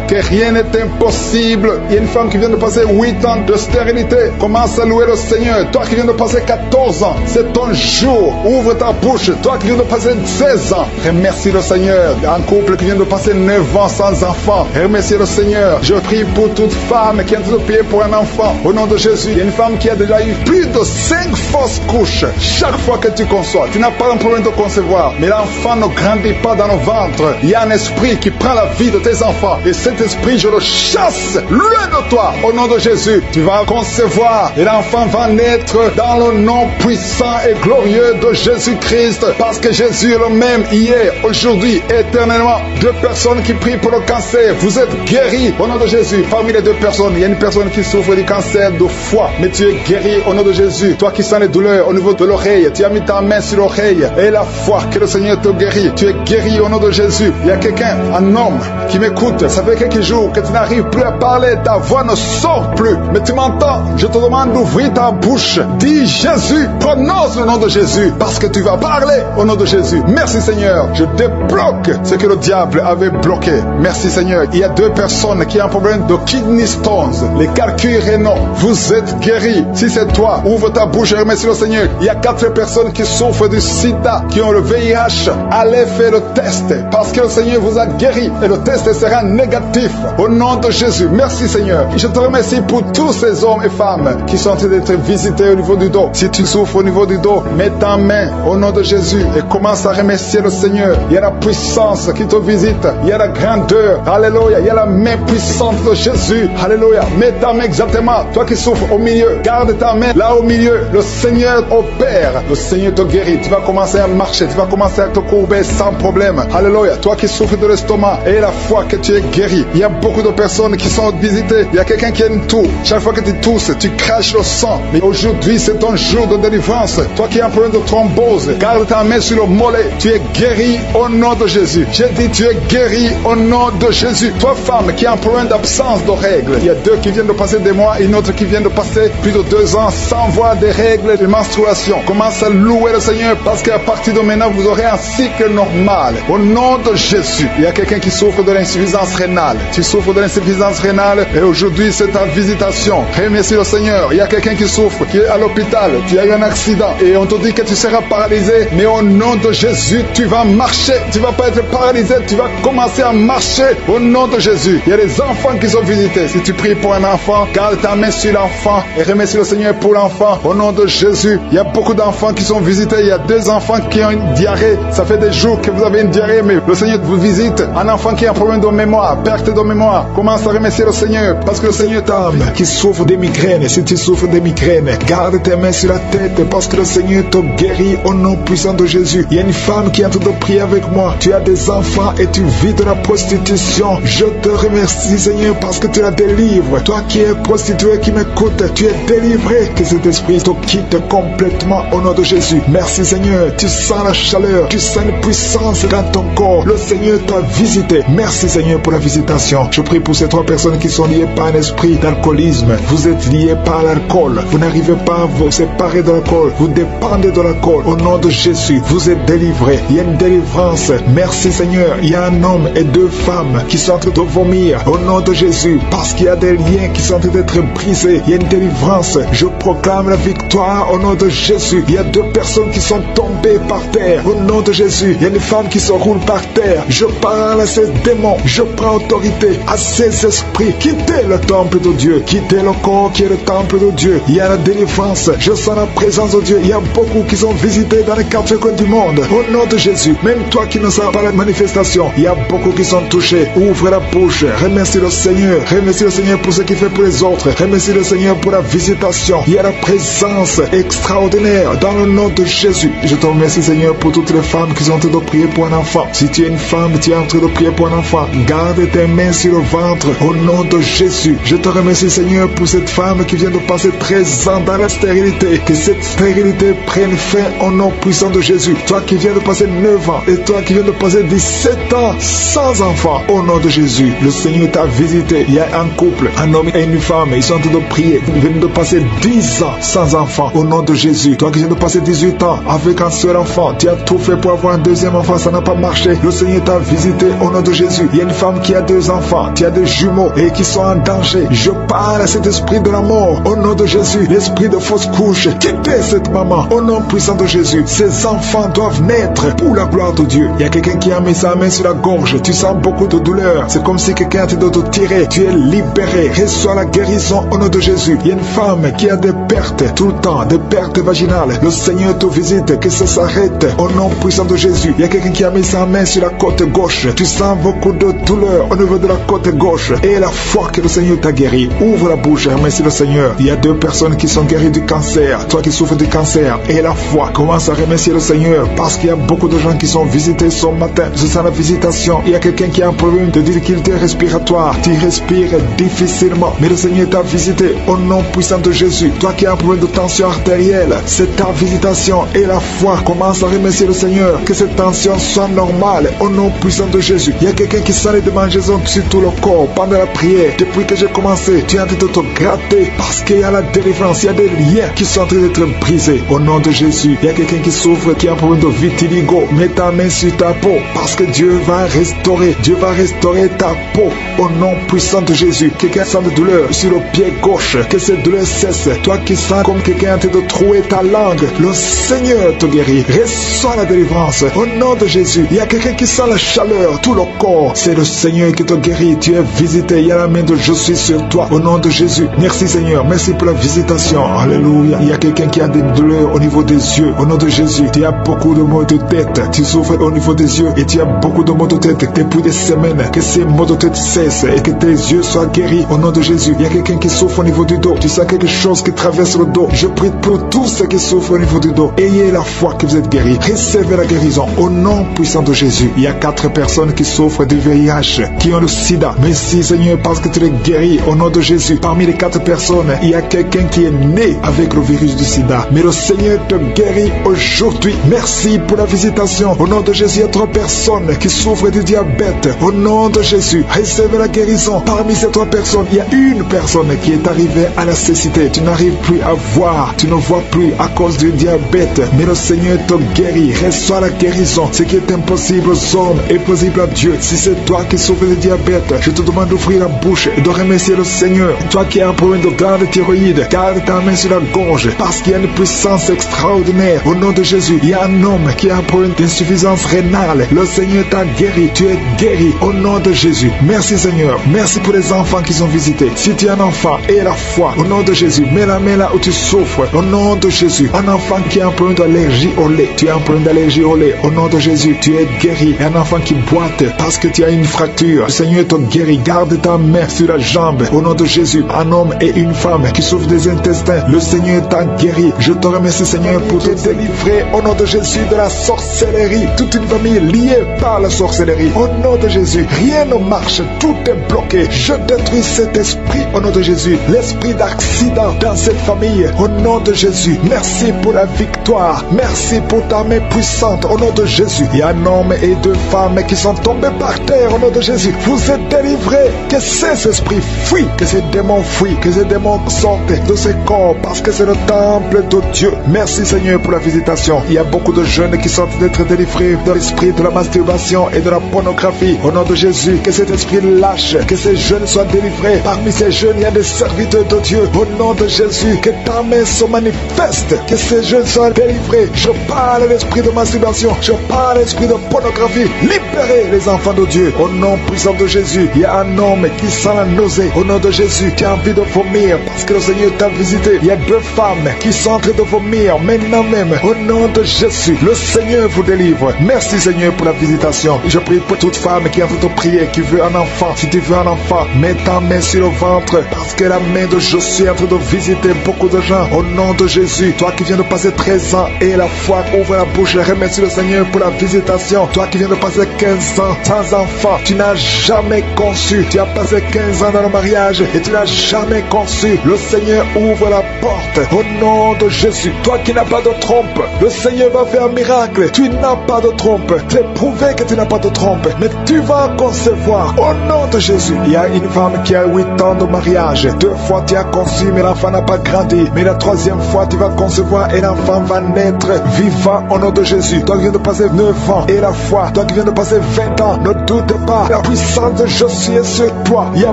que rien n'est impossible. Il y a une femme qui vient de passer 8 ans de stérilité. Commence à louer le Seigneur. Toi qui viens de passer 14 ans, c'est ton jour. Ouvre ta bouche. Toi qui viens de passer 16 ans, remercie le Seigneur. Un couple qui vient de passer 9 ans sans enfant, remercie le Seigneur. Je prie pour toute femme qui est en train de prier pour un enfant. Au nom de Jésus, il y a une femme qui a déjà eu plus de 5 fausses couches. Chaque fois que tu conçois, tu n'as pas un problème de concevoir, mais l'enfant ne grandit pas dans le ventre. Il y a un esprit qui prend la vie de tes enfants. Et cet esprit, je le chasse loin de toi. Au nom de Jésus, tu vas concevoir et l'enfant va naître dans le nom puissant et glorieux de Jésus-Christ. Parce que Jésus est le même hier, aujourd'hui, éternellement. 2 personnes qui prient pour le cancer. Vous êtes guéris au nom de Jésus. Parmi les 2 personnes, il y a une personne qui souffre du cancer de foie, mais tu es guéri au nom de Jésus. Toi qui sens les douleurs au niveau de l'oreille, tu as mis ta main sur l'oreille et la foi que le Seigneur te guérit. Tu es guéri au nom de Jésus. Il y a quelqu'un, un homme qui m'écoute. Ça fait quelques jours que tu n'arrives plus à parler, ta voix ne sort plus, mais tu m'entends. Je te demande d'ouvrir ta bouche. Dis Jésus, prononce le nom de Jésus parce que tu vas parler au nom de Jésus. Merci Seigneur. Je débloque ce que le diable avait bloqué. Merci Seigneur. Il y a 2 personnes qui ont un problème de kidney stones, les calculs rénaux. Vous êtes guéris. Si c'est toi, ouvre ta bouche et remercie le Seigneur. Il y a 4 personnes qui souffrent du sida, qui ont le VIH. Allez faire le test parce que le Seigneur vous a guéri et le test sera négatif au nom de Jésus. Merci Seigneur. Je te remercie pour tous ces hommes et femmes qui sont en train d'être visités au niveau du dos. Si tu souffres au niveau du dos, mets ta main au nom de Jésus et commence à remercier le Seigneur. Il y a la puissance qui te visite. Il y a la grandeur. Alléluia. Il y a la main puissante de Jésus. Alléluia. Mets ta main exactement. Toi qui souffres au milieu, garde ta main là au milieu. Le Seigneur opère. Le Seigneur te guérit. Tu vas commencer à marcher. Tu vas commencer à te courber sans problème. Alléluia. Toi qui souffres de l'estomac, et la foi que tu es guéri. Il y a beaucoup de personnes qui sont visitées. Il y a quelqu'un qui a une toux. Chaque fois que tu tousses, tu craches le sang. Mais aujourd'hui, c'est ton jour de délivrance. Toi qui as un problème de thrombose, garde ta main sur le mollet. Tu es guéri au nom de Jésus. J'ai dit, tu es guéri au nom de Jésus. Toi, femme qui a un problème d'absence de règles. Il y a 2 qui viennent de passer des mois et une autre qui vient de passer plus de 2 ans sans voir des règles de menstruation. Commence à louer le Seigneur parce qu'à partir de maintenant, vous aurez un cycle normal. Au nom de Jésus. Il y a quelqu'un qui souffre de l'insuffisance rénale. Tu souffres de l'insuffisance rénale et aujourd'hui, c'est ta visitation. Remercie le Seigneur. Il y a quelqu'un qui souffre, qui est à l'hôpital. Tu as eu un accident et on te dit que tu seras paralysé. Mais au nom de Jésus, tu vas marcher. Tu ne vas pas être paralysé. Tu vas commencer à marcher au nom de Jésus. Il y a des enfants qui sont visités. Si tu pries pour un enfant, garde ta main sur l'enfant et remercie le Seigneur pour l'enfant. Au nom de Jésus, il y a beaucoup d'enfants qui sont visités. Il y a 2 enfants qui ont une diarrhée. Ça fait des jours que vous avez une diarrhée, mais le Seigneur vous visite. Un enfant qui a un problème de mémoire, perte de mémoire, commence à remercier le Seigneur parce que le Seigneur t'aime. Qui souffre des migraines, si tu souffres des migraines, garde tes mains sur la tête parce que le Seigneur te guérit au nom puissant de Jésus. Il y a une femme qui est en train de prier avec moi. Tu as des enfants et tu vis de la prostitution. Je te remercie Seigneur parce que tu la délivres. Toi qui es prostituée, qui m'écoute, tu es délivré. Que cet esprit te quitte complètement au nom de Jésus. Merci Seigneur. Tu sens la chaleur, tu sens une puissance dans ton corps. Le Seigneur t'a visité. Merci Seigneur pour la visitation. Je prie pour ces 3 personnes qui sont liées par un esprit d'alcoolisme. Vous êtes liés par l'alcool. Vous n'arrivez pas à vous séparer de l'alcool. Vous dépendez de l'alcool. Au nom de Jésus, vous êtes délivrés. Il y a une délivrance. Merci Seigneur. Il y a un homme et 2 femmes qui sont en train de vomir. Au nom de Jésus, parce qu'il y a des liens qui sont en train d'être brisés. Il y a une délivrance. Je proclame la victoire au nom de Jésus. Il y a 2 personnes qui sont tombées par terre. Au nom de Jésus, il y a une femme qui se roule par terre. Je parle à ces démons. Je prends autorité à ces esprits. Quittez le temple de Dieu. Quittez le corps qui est le temple de Dieu. Il y a la délivrance. Je sens la présence de Dieu. Il y a beaucoup qui sont visités dans les 4 coins du monde. Au nom de Jésus, même toi qui ne sens pas la manifestation, il y a beaucoup qui sont touchés. Ouvre la bouche. Remercie le Seigneur. Remercie le Seigneur pour ce qu'il fait pour les autres. Remercie le Seigneur pour la visitation. Il y a la présence extraordinaire dans le nom de Jésus. Je te remercie Seigneur pour toutes les femmes qui sont en train de prier pour un enfant. Si tu es une femme, tu es en train de prier pour un enfant, garde tes mains sur le ventre au nom de Jésus. Je te remercie Seigneur pour cette femme qui vient de passer 13 ans dans la stérilité. Que cette stérilité prenne fin au nom puissant de Jésus. Toi qui viens de passer 9 ans et toi qui viens de passer 17 ans sans enfant, au nom de Jésus, le Seigneur t'a visité. Il y a un couple, un homme et une femme, ils sont en train de prier. Ils viennent de passer 10 ans sans enfant, au nom de Jésus. Toi qui viens de passer 18 ans avec un seul enfant, tu as tout fait pour avoir un deuxième enfant, ça n'a pas marché. Le Seigneur t'a visité au nom de Jésus. Il y a une femme qui a 2 enfants, tu as des jumeaux et qui sont en danger. Je parle à cet esprit de la mort au nom de Jésus. L'esprit de fausse couche, quittez cette maman au nom puissant de Jésus. Ces enfants doivent naître pour la gloire de Dieu. Il y a quelqu'un qui a mis sa main sur la gorge. Tu sens beaucoup de douleur. C'est comme si quelqu'un a de te tirer. Tu es libéré. Reçois la guérison au nom de Jésus. Il y a une femme qui a des pertes tout le temps, des pertes vaginales. Le Seigneur te visite, que ça s'arrête au nom puissant de Jésus. Il y a quelqu'un qui a mis sa main sur la côte gauche. Tu sens beaucoup de douleur au niveau de la côte gauche. Et la foi que le Seigneur t'a guéri. Ouvre la bouche et remercie le Seigneur. Il y a 2 personnes qui sont guéries du cancer. Toi qui souffres du cancer et la foi, commence à remercier le Seigneur parce qu'il y a beaucoup de gens qui sont visités ce matin. Je sens la visitation. Il y a quelqu'un qui a un problème de difficulté respiratoire. Tu respires difficilement, mais le Seigneur t'a visité au nom puissant de Jésus. Toi qui as un problème de tension artérielle, c'est ta visitation et la foi. Commence à remercier le Seigneur que cette tension soit normale au nom puissant de Jésus. Il y a quelqu'un qui sent les démangeaisons sur tout le corps pendant la prière. Depuis que j'ai commencé, tu es en train de te gratter parce qu'il y a la délivrance. Il y a des liens qui sont en train d'être brisés au nom de Jésus. Il y a quelqu'un qui souffre, qui a un problème de vitiligo. Mets ta main sur ta peau parce que Dieu va restaurer. Dieu va restaurer ta peau au nom puissant de Jésus. Quelqu'un sent de douleur sur le pied gauche, que cette douleur cesse. Toi qui sens comme quelqu'un est en train de trouer ta langue, le Seigneur te guérit. Reçois la délivrance au nom de Jésus. Il y a quelqu'un qui sent la chaleur, tout le corps. C'est le Seigneur qui te guérit. Tu es visité. Il y a la main de je suis sur toi au nom de Jésus. Merci Seigneur. Merci pour la visitation. Alléluia. Il y a quelqu'un qui a des douleurs au niveau des yeux. Au nom de Jésus. Tu as beaucoup de maux de tête. Tu souffres au niveau des yeux et tu as beaucoup de maux de tête depuis des semaines. Que ces maux de tête cessent et que tes yeux soient guéris au nom de Jésus. Il y a quelqu'un qui souffre au niveau du dos. Tu sens quelque chose qui traverse le dos. Je prie pour tous ceux qui souffrent au niveau du dos. Ayez la foi que vous êtes guéris. Recevez la guérison au nom puissant de Jésus. Il y a 4 personnes qui souffrent du VIH, qui ont le sida. Merci Seigneur parce que tu les guéris au nom de Jésus. Parmi les 4 personnes, il y a quelqu'un qui est né avec le virus du sida. Mais le Seigneur te guérit aujourd'hui. Merci pour la visitation. Au nom de Jésus, il y a 3 personnes qui souffrent du diabète. Au nom de Jésus, recevez la guérison. Parmi ces 3 personnes, il y a une personne qui est arrivée à la cécité. Tu n'arrives plus à voir. Tu ne vois plus à cause du diabète. Mais le Seigneur te guérit. Reçois la guérison. Ce qui est impossible aux hommes est possible à Dieu. Si c'est toi qui souffres du diabète, je te demande d'ouvrir la bouche et de remercier le Seigneur. Toi qui as un problème de glande thyroïde, garde ta main sur la gorge parce qu'il y a une puissance extraordinaire. Au nom de Jésus, il y a un homme qui a un problème d'insuffisance rénale. Le Seigneur t'a guéri. Tu es guéri au nom de Jésus. Merci Seigneur. Merci pour les enfants qui sont visités. Si tu es un enfant, aie la foi au nom de Jésus. Mets la main là où tu souffres. Au nom de Jésus. Un enfant qui a un problème d'allergie au lait. Tu as un problème d'allergie au lait. Au nom de Jésus, tu es guéri. Un enfant qui boite parce que tu as une fracture. Le Seigneur te guérit. Garde ta main sur la jambe. Au nom de Jésus. Un homme et une femme qui souffrent des intestins. Le Seigneur t'a guéri. Je te remercie Seigneur pour te délivrer au nom de Jésus de la sorcellerie. Toute une famille liée par la sorcellerie. Au nom de Jésus, rien ne marche. Tout est bloqué. Je détruis cet esprit au nom de Jésus. L'esprit d'accident dans cette famille. Au nom de Jésus. Merci pour la victoire. Merci pour ta main puissante au nom de Jésus. Il y a un homme et 2 femmes qui sont tombés par terre au nom de Jésus. Vous êtes délivrés. Que ces esprits fuient. Que ces démons fuient. Que ces démons démons sortent de ces corps parce que c'est le temple de Dieu. Merci Seigneur pour la visitation. Il y a beaucoup de jeunes qui sont en train d'être délivrés de l'esprit de la masturbation et de la pornographie. Au nom de Jésus, que cet esprit lâche, que ces jeunes soient délivrés. Parmi ces jeunes, il y a des serviteurs de Dieu. Au nom de Jésus, que ta main se manifeste, que ces jeunes soient délivrés. Je parle à l'esprit de masturbation, je parle à l'esprit de pornographie. Libérez les enfants de Dieu. Au nom puissant de Jésus, il y a un homme qui sent la nausée. Au nom de Jésus, qui a envie de vomir parce que le Seigneur t'a visité. Il y a 2 femmes qui sont en train de vomir maintenant même. Au nom de Jésus, le Seigneur vous délivre. Merci Seigneur pour la visitation. Je prie pour toute femme qui est en train de prier, qui veut un enfant. Si tu veux un enfant, mets ta main sur le ventre parce que la main de Josué est en train de visiter beaucoup de gens. Au nom de Jésus, toi qui viens de passer 13 ans et la foi ouvre la bouche, remercie le Seigneur pour la visitation. Toi qui viens de passer 15 ans sans enfant, tu n'as jamais conçu. Tu as passé 15 ans dans le mariage et tu n'as jamais conçu. Le Seigneur ouvre la porte. Au nom de Jésus, toi qui n'as pas de trompe, le Seigneur va faire un miracle. Tu n'as pas de trompe. C'est prouvé que tu n'as pas de trompe, mais tu vas concevoir. Au nom de Jésus, il y a une femme qui a 8 ans de mariage. 2 fois tu as conçu, mais l'enfant n'a pas grandi. Mais la 3e fois, tu vas concevoir et l'enfant va naître vivant au nom de Jésus. Toi qui viens de passer 9 ans et la foi, toi qui viens de passer 20 ans, ne doute pas. La puissance de Jésus est sur toi. Il y a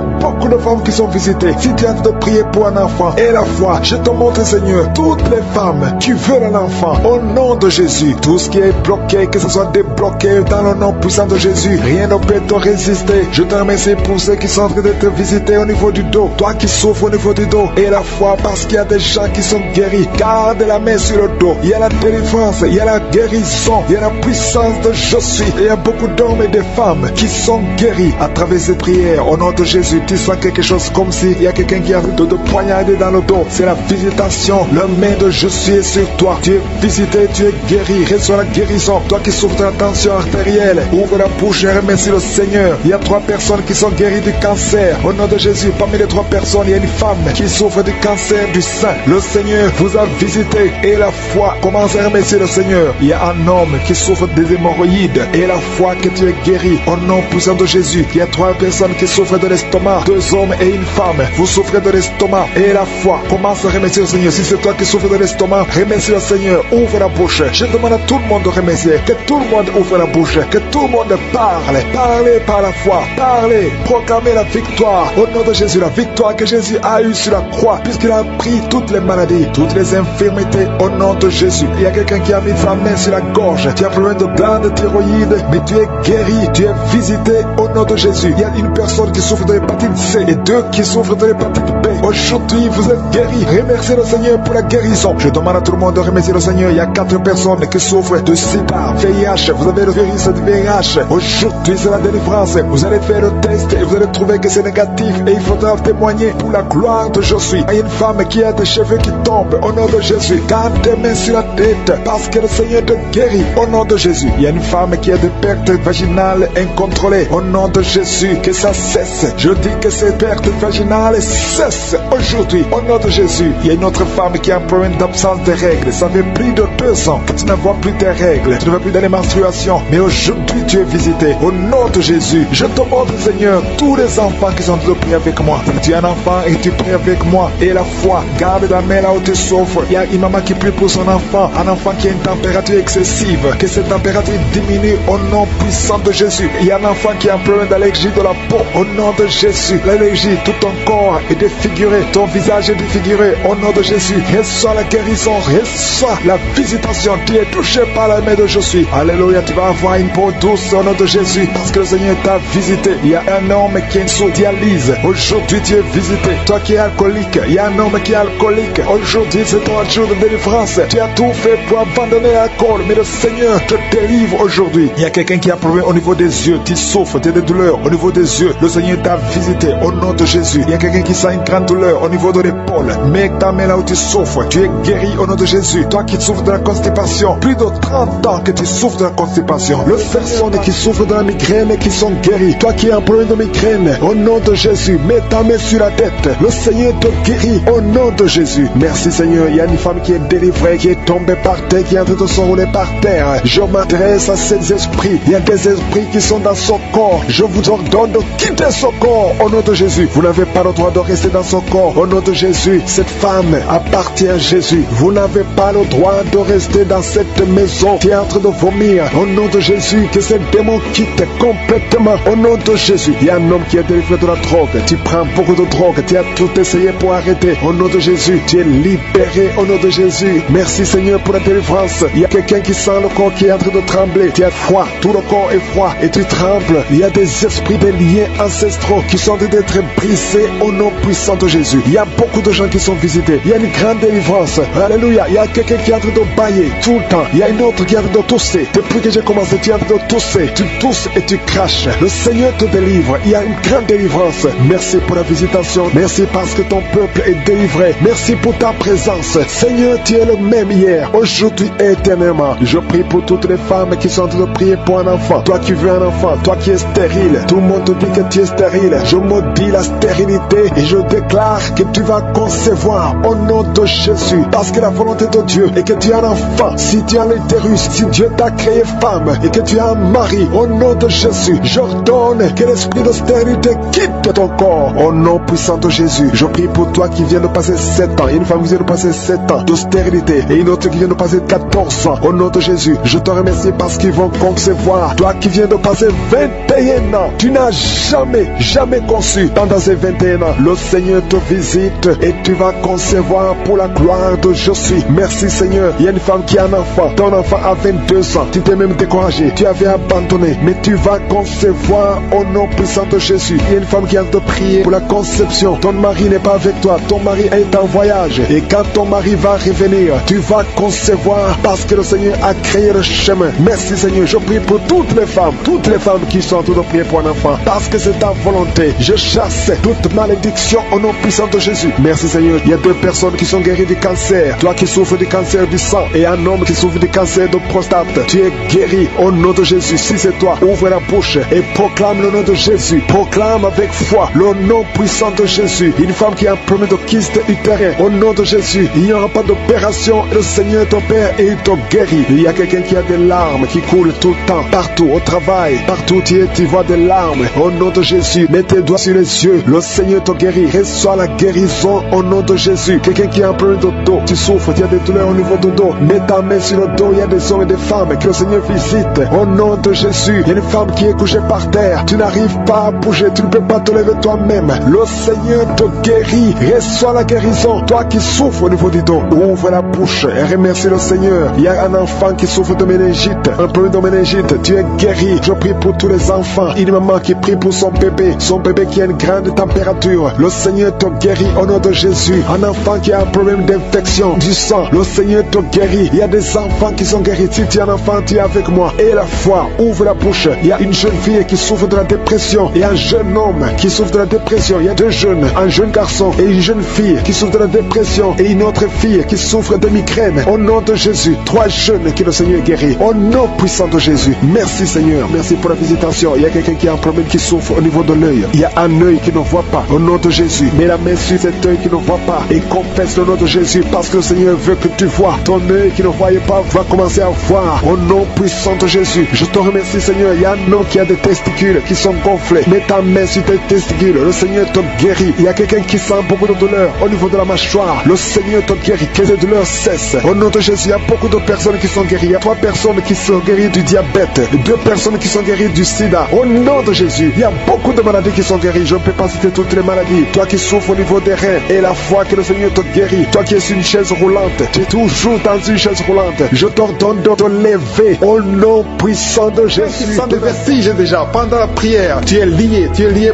beaucoup de femmes qui sont visitées. Si tu es en train de prier pour un enfant et la foi, je te montre Seigneur, toutes les femmes qui veulent un enfant, au nom de Jésus, tout ce qui est bloqué, que ce soit débloqué dans le nom puissant de Jésus. Rien ne peut te résister. Je te remercie pour ceux qui sont en train de te visiter au niveau du dos. Toi qui souffres au niveau du dos et la foi, parce qu'il y a des gens qui sont guéris. Garde la main sur le dos. Il y a la délivrance, il y a la guérison, il y a la puissance de Jésus. Il y a beaucoup d'hommes et de femmes qui sont guéris à travers ces prières. Au nom de Jésus, tu sens quelque chose comme si il y a quelqu'un qui a de poignarder dans le dos. C'est la visitation. La main de Jésus est sur toi. Tu es visité, tu es guéri. Reçois la guérison. Toi qui souffres de la tension artérielle, ouvre la bouche et remercie le Seigneur. Il y a 3 personnes qui sont guéries du cancer. Au nom de Jésus, parmi les 3 personnes, il y a une femme qui souffre du cancer du sein. Le Seigneur vous a visité et la foi. Commence à remercier le Seigneur. Il y a un homme qui souffre des hémorroïdes et la foi que tu es guéri. Au nom puissant de Jésus, il y a 3 personnes qui souffrent de l'estomac. 2 hommes et une femme. Vous souffrez de l'estomac et la foi. Commence à remercier le Seigneur. Si c'est toi qui souffres de l'estomac, remercie le Seigneur. Ouvre la bouche. Je demande à tout le monde de remercier. Que tout le monde ouvre la bouche. Que tout le monde parle. Parlez par la foi. Parlez. Proclamez la victoire. Au nom de Jésus, la victoire que Jésus a eue sur la croix, puisqu'il a pris toutes les maladies, toutes les infirmités. Au nom de Jésus. Il y a quelqu'un qui a mis sa main sur la gorge. Tu as problème de glande thyroïde, mais tu es guéri. Tu es visité au nom de Jésus. Il y a une personne qui souffre de l'hépatite C et 2 qui souffrent de l'hépatite B. Aujourd'hui, vous êtes guéris. Remerciez le Seigneur pour la guérison. Je demande à tout le monde de remercier le Seigneur. Il y a 4 personnes qui souffrent de sida, VIH. Vous avez le virus de VIH. Aujourd'hui, c'est la délivrance. Vous allez faire le test et vous allez trouver que c'est négatif. Et il faudra témoigner pour la gloire de Jésus. Il y a une femme qui a des cheveux qui tombent. Au nom de Jésus, garde tes mains sur la tête parce que le Seigneur te guérit. Au nom de Jésus. Il y a une femme qui a des pertes vaginales incontrôlées. Au nom de Jésus, que ça cesse. Je dis que ces pertes vaginales cessent aujourd'hui. Au nom de Jésus. Il y a une autre femme qui a un problème d'absence de règles. Ça fait plus de 2 ans que tu ne vois plus tes règles. Tu ne vas plus dans les menstruations. Mais aujourd'hui, tu es visité. Au nom de Jésus, je te montre, Seigneur, tous les enfants qui sont de prier avec moi. Si tu es un enfant et tu pries avec moi, et la foi, garde la main là où tu souffres. Il y a une maman qui prie pour son enfant. Un enfant qui a une température excessive. Que cette température diminue au nom puissant de Jésus. Il y a un enfant qui a un problème d'allergie de la peau. Au nom de Jésus, l'allergie, tout ton corps est défiguré. Ton visage est défiguré. Au nom de Jésus, reçois la guérison. Reçois la visitation. Tu es touché par la main de Jésus. Alléluia, tu vas avoir une peau douce au nom de Jésus. Parce que le Seigneur t'a visité. Il y a un homme qui est sous dialyse. Aujourd'hui, tu es visité. Toi qui es alcoolique, il y a un homme qui est alcoolique. Aujourd'hui, c'est ton jour de délivrance. Tu as tout fait pour abandonner l'alcool. Mais le Seigneur te délivre aujourd'hui. Il y a quelqu'un qui a un problème au niveau des yeux. Tu souffres, tu as des douleurs au niveau des yeux. Le Seigneur t'a visité au nom de Jésus. Il y a quelqu'un qui sent une grande douleur au niveau de l'épaule. Mets ta main là où tu souffres. Tu es guéri au nom de Jésus. Toi qui souffres de la constipation, plus de 30 ans que tu souffres de la constipation. Les personnes qui souffrent de la migraine qui sont guéries. Toi qui as un problème de migraine, au nom de Jésus, mets ta main sur la tête. Le Seigneur te guérit au nom de Jésus. Merci Seigneur. Il y a une femme qui est délivrée, qui est tombée par terre, qui est en train de s'enrouler par terre. Je m'adresse à ces esprits. Il y a des esprits qui sont dans son corps. Je vous ordonne de quitter son corps au nom de Jésus. Vous n'avez pas le droit de rester dans son corps. Au nom de Jésus, cette femme appartient à Jésus. Vous n'avez pas le droit de rester dans cette maison qui est en train de vomir. Au nom de Jésus, que ce démon quitte complètement. Au nom de Jésus, il y a un homme qui est délivré de la drogue. Tu prends beaucoup de drogue, tu as tout essayé pour arrêter. Au nom de Jésus, tu es libéré. Au nom de Jésus, merci Seigneur pour la délivrance. Il y a quelqu'un qui sent le corps qui est en train de trembler. Tu as froid, tout le corps est froid et tu trembles. Il y a des esprits, des liens ancestraux qui sont en train d'être brisés au nom puissant de Jésus. Il y a beaucoup de gens qui sont visités. Il y a une grande délivrance. Alléluia. Il y a quelqu'un qui est en train de bailler tout le temps. Il y a une autre qui est en train de tousser. Depuis que j'ai commencé, tu es en train de tousser. Tu tousses et tu craches. Le Seigneur te délivre. Il y a une grande délivrance. Merci pour la visitation. Merci parce que ton peuple est délivré. Merci pour ta présence. Seigneur, tu es le même hier, aujourd'hui et éternellement. Je prie pour toutes les femmes qui sont en train de prier pour un enfant. Toi qui veux un enfant, toi qui es stérile. Tout le monde te dit que tu es stérile. Je maudis la stérilité et je déclare que tu vas concevoir au nom de Jésus. Parce que la volonté de Dieu est que tu as un enfant. Si tu as l'utérus, si Dieu t'a créé femme et que tu as un mari, au nom de Jésus, j'ordonne que l'esprit de stérilité quitte ton corps. Au nom puissant de Jésus, je prie pour toi qui viens de passer 7 ans. Il y a une femme qui vient de passer 7 ans de stérilité et une autre qui vient de passer 14 ans. Au nom de Jésus, je te remercie parce qu'ils vont concevoir. Toi qui viens de passer 21 ans, tu n'as jamais conçu. Pendant ces 21 ans, le Seigneur te visite et tu vas concevoir pour la gloire de Jésus. Merci Seigneur. Il y a une femme qui a un enfant. Ton enfant a 22 ans. Tu t'es même découragé. Tu avais abandonné. Mais tu vas concevoir au nom puissant de Jésus. Il y a une femme qui a de prier pour la conception. Ton mari n'est pas avec toi. Ton mari est en voyage. Et quand ton mari va revenir, tu vas concevoir parce que le Seigneur a créé le chemin. Merci Seigneur. Je prie pour toutes les femmes qui sont en train de prier pour un enfant. Parce que c'est ta volonté. Je chasse toute malédiction au nom puissant de Jésus. Merci Seigneur. Il y a 2 personnes qui sont guéries du cancer. Toi qui souffres du cancer du sang et un homme qui souffre du cancer de prostate. Tu es guéri au nom de Jésus. Si c'est toi, ouvre la bouche et proclame le nom de Jésus. Proclame avec foi le nom puissant de Jésus. Une femme qui a un problème de kyste utérin. Au nom de Jésus, il n'y aura pas d'opération. Le Seigneur ton Père et il te guérit. Il y a quelqu'un qui a des larmes qui coulent tout le temps. Partout, au travail, partout tu vois des larmes. Au nom de Jésus, mets tes doigts sur les yeux. Le Seigneur te guérit. Reçois la guérison au nom de Jésus. Quelqu'un qui a un problème de dos, tu souffres, tu as des douleurs au niveau du dos. Mets ta main sur le dos. Il y a des hommes et des femmes que le Seigneur visite. Au nom de Jésus, il y a une femme qui est couchée par terre. Tu n'arrives pas à bouger, tu ne peux pas te lever toi-même. Le Seigneur te guérit. Reçois la guérison. Toi qui souffres au niveau du dos, ouvre la bouche et remercie le Seigneur. Il y a un enfant qui souffre de méningite, un problème de méningite. Tu es guéri. Je prie pour tous les enfants. Une maman qui prie pour son bébé qui a une grande température. Le Seigneur te guérit au nom de Jésus. Un enfant qui a un problème d'infection du sang, le Seigneur te guérit. Il y a des enfants qui sont guéris. Si tu es un enfant, tu es avec moi. Et la foi, ouvre la bouche. Il y a une jeune fille qui souffre de la dépression et un jeune homme qui souffre de la dépression. Il y a 2 jeunes, un jeune garçon et une jeune fille qui souffre de la dépression et une autre fille qui souffre de migraine. Au nom de Jésus, 3 jeunes que le Seigneur guérit. Au nom puissant de Jésus. Merci Seigneur. Merci pour la visitation. Il y a quelqu'un qui a un problème qui souffre au niveau de l'œil. Il y a un œil qui ne voit pas. Au nom de Jésus, mets la main sur cet œil qui ne voit pas et confesse le nom de Jésus parce que le Seigneur veut que tu vois. Ton œil qui ne voyait pas va commencer à voir. Au nom puissant de Jésus, je te remercie Seigneur. Il y a un homme qui a des testicules qui sont gonflés. Mets ta main sur tes testicules. Le Seigneur te guérit. Il y a quelqu'un qui sent beaucoup de douleur au niveau de la mâchoire. Le Seigneur te guérit. Que les douleurs cessent. Au nom de Jésus, il y a beaucoup de personnes qui sont guéries. Il y a 3 personnes qui sont guéries du diabète, 2 personnes qui sont guéries du sida. Au nom de Jésus, il y a beaucoup de maladies qui sont guéries. Je ne peux pas citer toutes les maladies. Toi qui souffres au niveau des reins et la foi que le Seigneur te guérit. Toi qui es sur une chaise roulante, tu es toujours dans une chaise roulante. Je t'ordonne de te lever au nom puissant de Jésus. Tu sens des vertiges déjà pendant la prière. Tu es lié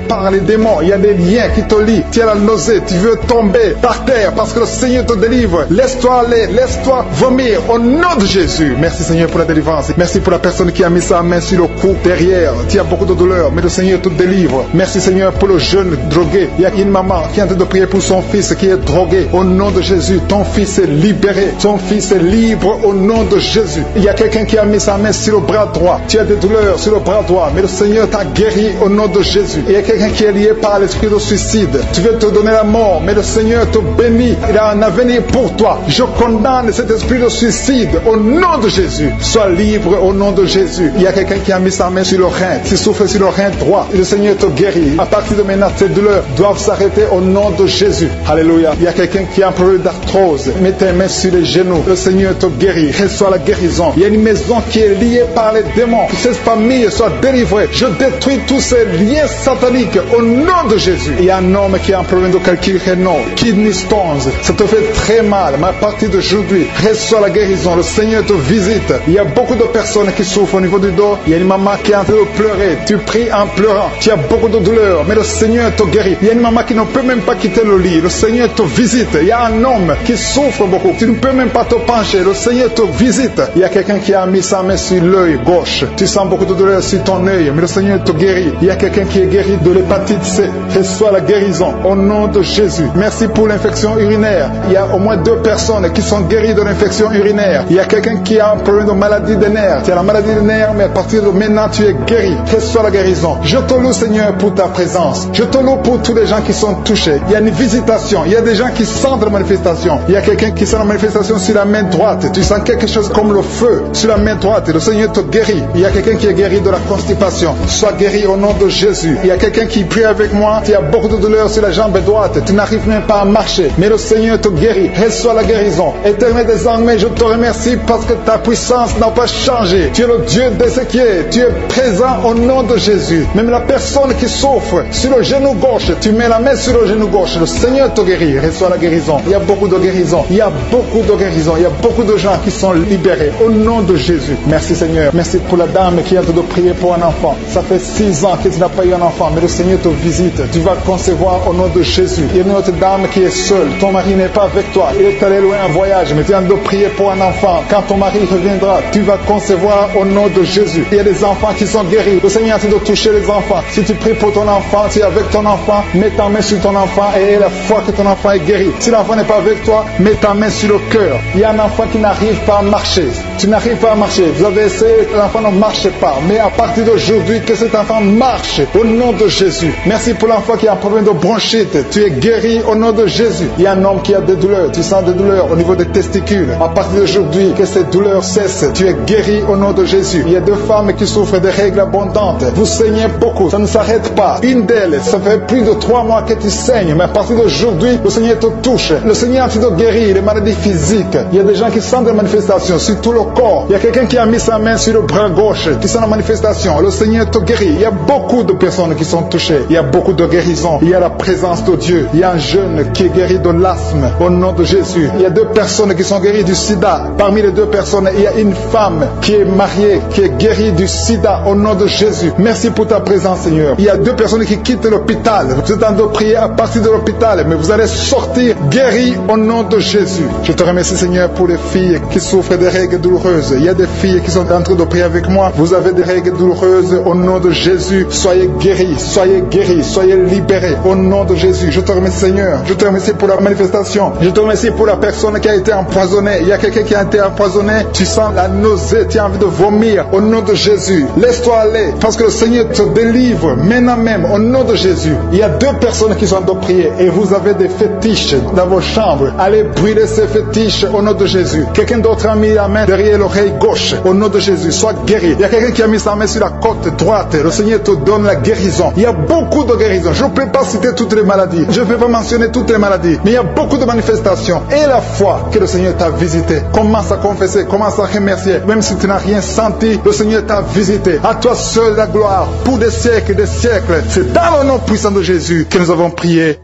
par les démons. Il y a des liens qui te lient. Tu as la nausée, tu veux tomber par terre parce que le Seigneur te délivre. Laisse-toi aller, laisse-toi vomir au nom de Jésus. Merci Seigneur pour la délivrance. Merci pour la personne qui a mis sa main sur le cou derrière. Tu as beaucoup de douleur, mais le Seigneur te délivre. Merci Seigneur pour le jeune drogué. Il y a une maman qui est en train de prier pour son fils qui est drogué. Au nom de Jésus, ton fils est libéré. Ton fils est libre au nom de Jésus. Il y a quelqu'un qui a mis sa main sur le bras droit. Tu as des douleurs sur le bras droit, mais le Seigneur t'a guéri au nom de Jésus. Il y a quelqu'un qui est lié par l'esprit de suicide. Tu veux te donner la mort, mais le Seigneur te bénit. Il a un avenir pour toi. Je condamne cet esprit de suicide au nom de Jésus. Sois libre au nom de Jésus. Il y a quelqu'un qui a mis sa main sur le rein. Tu souffres sur le rein droit. Et le Seigneur te guérit. À partir de maintenant, ces douleurs doivent s'arrêter au au nom de Jésus. Alléluia. Il y a quelqu'un qui a un problème d'arthrose. Mets tes mains sur les genoux. Le Seigneur te guérit. Reçois la guérison. Il y a une maison qui est liée par les démons. Que cette famille soit délivrée. Je détruis tous ces liens sataniques au nom de Jésus. Il y a un homme qui a un problème de calcul rénal, kidney stones. Ça te fait très mal. Mais à partir d'aujourd'hui, reçois la guérison. Le Seigneur te visite. Il y a beaucoup de personnes qui souffrent au niveau du dos. Il y a une maman qui est en train de pleurer. Tu pries en pleurant. Tu as beaucoup de douleur. Mais le Seigneur te guérit. Il y a une maman qui ne peut même pas quitter le lit. Le Seigneur te visite. Il y a un homme qui souffre beaucoup. Tu ne peux même pas te pencher. Le Seigneur te visite. Il y a quelqu'un qui a mis sa main sur l'œil gauche. Tu sens beaucoup de douleur sur ton œil. Mais le Seigneur te guérit. Il y a quelqu'un qui est guéri de l'hépatite C. Reçois la guérison au nom de Jésus. Merci pour l'infection urinaire. Il y a au moins 2 personnes qui sont guéries de l'infection urinaire. Il y a quelqu'un qui a un problème de maladie des nerfs. Tu as la maladie des nerfs, mais à partir de maintenant, tu es guéri. Reçois la guérison. Je te loue, Seigneur, pour ta présence. Je te loue pour tous les gens qui sont touchés. Il y a une visitation. Il y a des gens qui sentent la manifestation. Il y a quelqu'un qui sent la manifestation sur la main droite. Tu sens quelque chose comme le feu sur la main droite. Le Seigneur te guérit. Il y a quelqu'un qui est guéri de la constipation. Sois guéri au nom de Jésus. Il y a quelqu'un qui prie avec moi. Tu as beaucoup de douleur sur la jambe droite. Tu n'arrives même pas à marcher. Mais le Seigneur te guérit. Reçois la guérison. Éternel des armées, je te remercie parce que ta puissance n'a pas changé. Tu es le Dieu d'Ézéchiel. Tu es présent au nom de Jésus. Même la personne qui souffre sur le genou gauche, tu mets la main sur le genou gauche. Le Seigneur te guérit. Reçois la guérison. Il y a beaucoup de guérison. Il y a beaucoup de guérison. Il y a beaucoup de gens qui sont libérés au nom de Jésus. Merci Seigneur. Merci pour la dame qui est en train de prier pour un enfant. Ça fait 6 ans que tu n'as pas eu un enfant, mais le Seigneur te visite. Tu vas concevoir au nom de Jésus. Il y a une autre dame qui est seule. Ton mari n'est pas avec toi. Il est allé loin en voyage, mais tu es en train de prier pour un enfant. Quand ton mari reviendra, tu vas concevoir au nom de Jésus. Il y a des enfants qui sont guéris. Le Seigneur est en train de toucher les enfants. Si tu pries pour ton enfant, tu es avec ton enfant, mets ta main sur ton enfant et aie la foi que ton enfant est guéri. Si l'enfant n'est pas avec toi, mets ta main sur le cœur. Il y a un enfant qui n'arrive pas à marcher. Tu n'arrives pas à marcher. Vous avez essayé, l'enfant ne marche pas. Mais à partir d'aujourd'hui, que cet enfant marche au nom de Jésus. Merci pour l'enfant qui a un problème de bronchite. Tu es guéri au nom de Jésus. Il y a un homme qui a des douleurs. Tu sens des douleurs au niveau des testicules. À partir d'aujourd'hui, que ces douleurs cessent. Tu es guéri au nom de Jésus. Il y a 2 femmes qui souffrent de règles abondantes. Vous saignez beaucoup. Ça ne s'arrête pas. Une d'elles, ça fait plus de 3 mois que tu saignes. Mais à partir d'aujourd'hui, le Seigneur te touche. Le Seigneur te guérit les maladies physiques. Il y a des gens qui sentent des manifestations sur tout le corps. Il y a quelqu'un qui a mis sa main sur le bras gauche. Tu sens la manifestation. Le Seigneur te guérit. Il y a beaucoup de personnes qui sont touchées. Il y a beaucoup de guérisons. Il y a la présence de Dieu. Il y a un jeune qui est guéri de l'asthme au nom de Jésus. Il y a 2 personnes qui sont guéries du sida. Parmi les 2 personnes, il y a une femme qui est mariée, qui est guérie du sida au nom de Jésus. Merci pour ta présence, Seigneur. Il y a 2 personnes qui quittent l'hôpital. Vous êtes en train de prier à partir de l'hôpital, mais vous allez sortir guéris au nom de Jésus. Je te remercie, Seigneur, pour les filles qui souffrent des règles douloureuses. Il y a des filles qui sont en train de prier avec moi. Vous avez des règles douloureuses au nom de Jésus. Soyez guéris, soyez libérés au nom de Jésus. Je te remercie, Seigneur. Je te remercie pour la manifestation. Je te remercie pour la personne qui a été empoisonnée. Il y a quelqu'un qui a été empoisonné. Tu sens la nausée, tu as envie de vomir au nom de Jésus. Laisse-toi aller parce que le Seigneur te délivre maintenant même au nom de Jésus. Il y a 2 personnes qui sont en train de prier et vous avez des fétiches dans vos chambres. Allez brûler ces fétiches au nom de Jésus. Quelqu'un d'autre a mis la main derrière l'oreille gauche au nom de Jésus. Sois guéri. Il y a quelqu'un qui a mis sa main sur la côte droite. Le Seigneur te donne la guérison. Il y a beaucoup de guérisons. Je ne peux pas citer toutes les maladies. Je ne peux pas mentionner toutes les maladies. Mais il y a beaucoup de manifestations. Et la foi que le Seigneur t'a visité. Commence à confesser. Commence à remercier. Même si tu n'as rien senti, le Seigneur t'a visité. À toi seul la gloire. Pour des siècles et des siècles. C'est dans le nom puissant de Jésus que nous avons prié.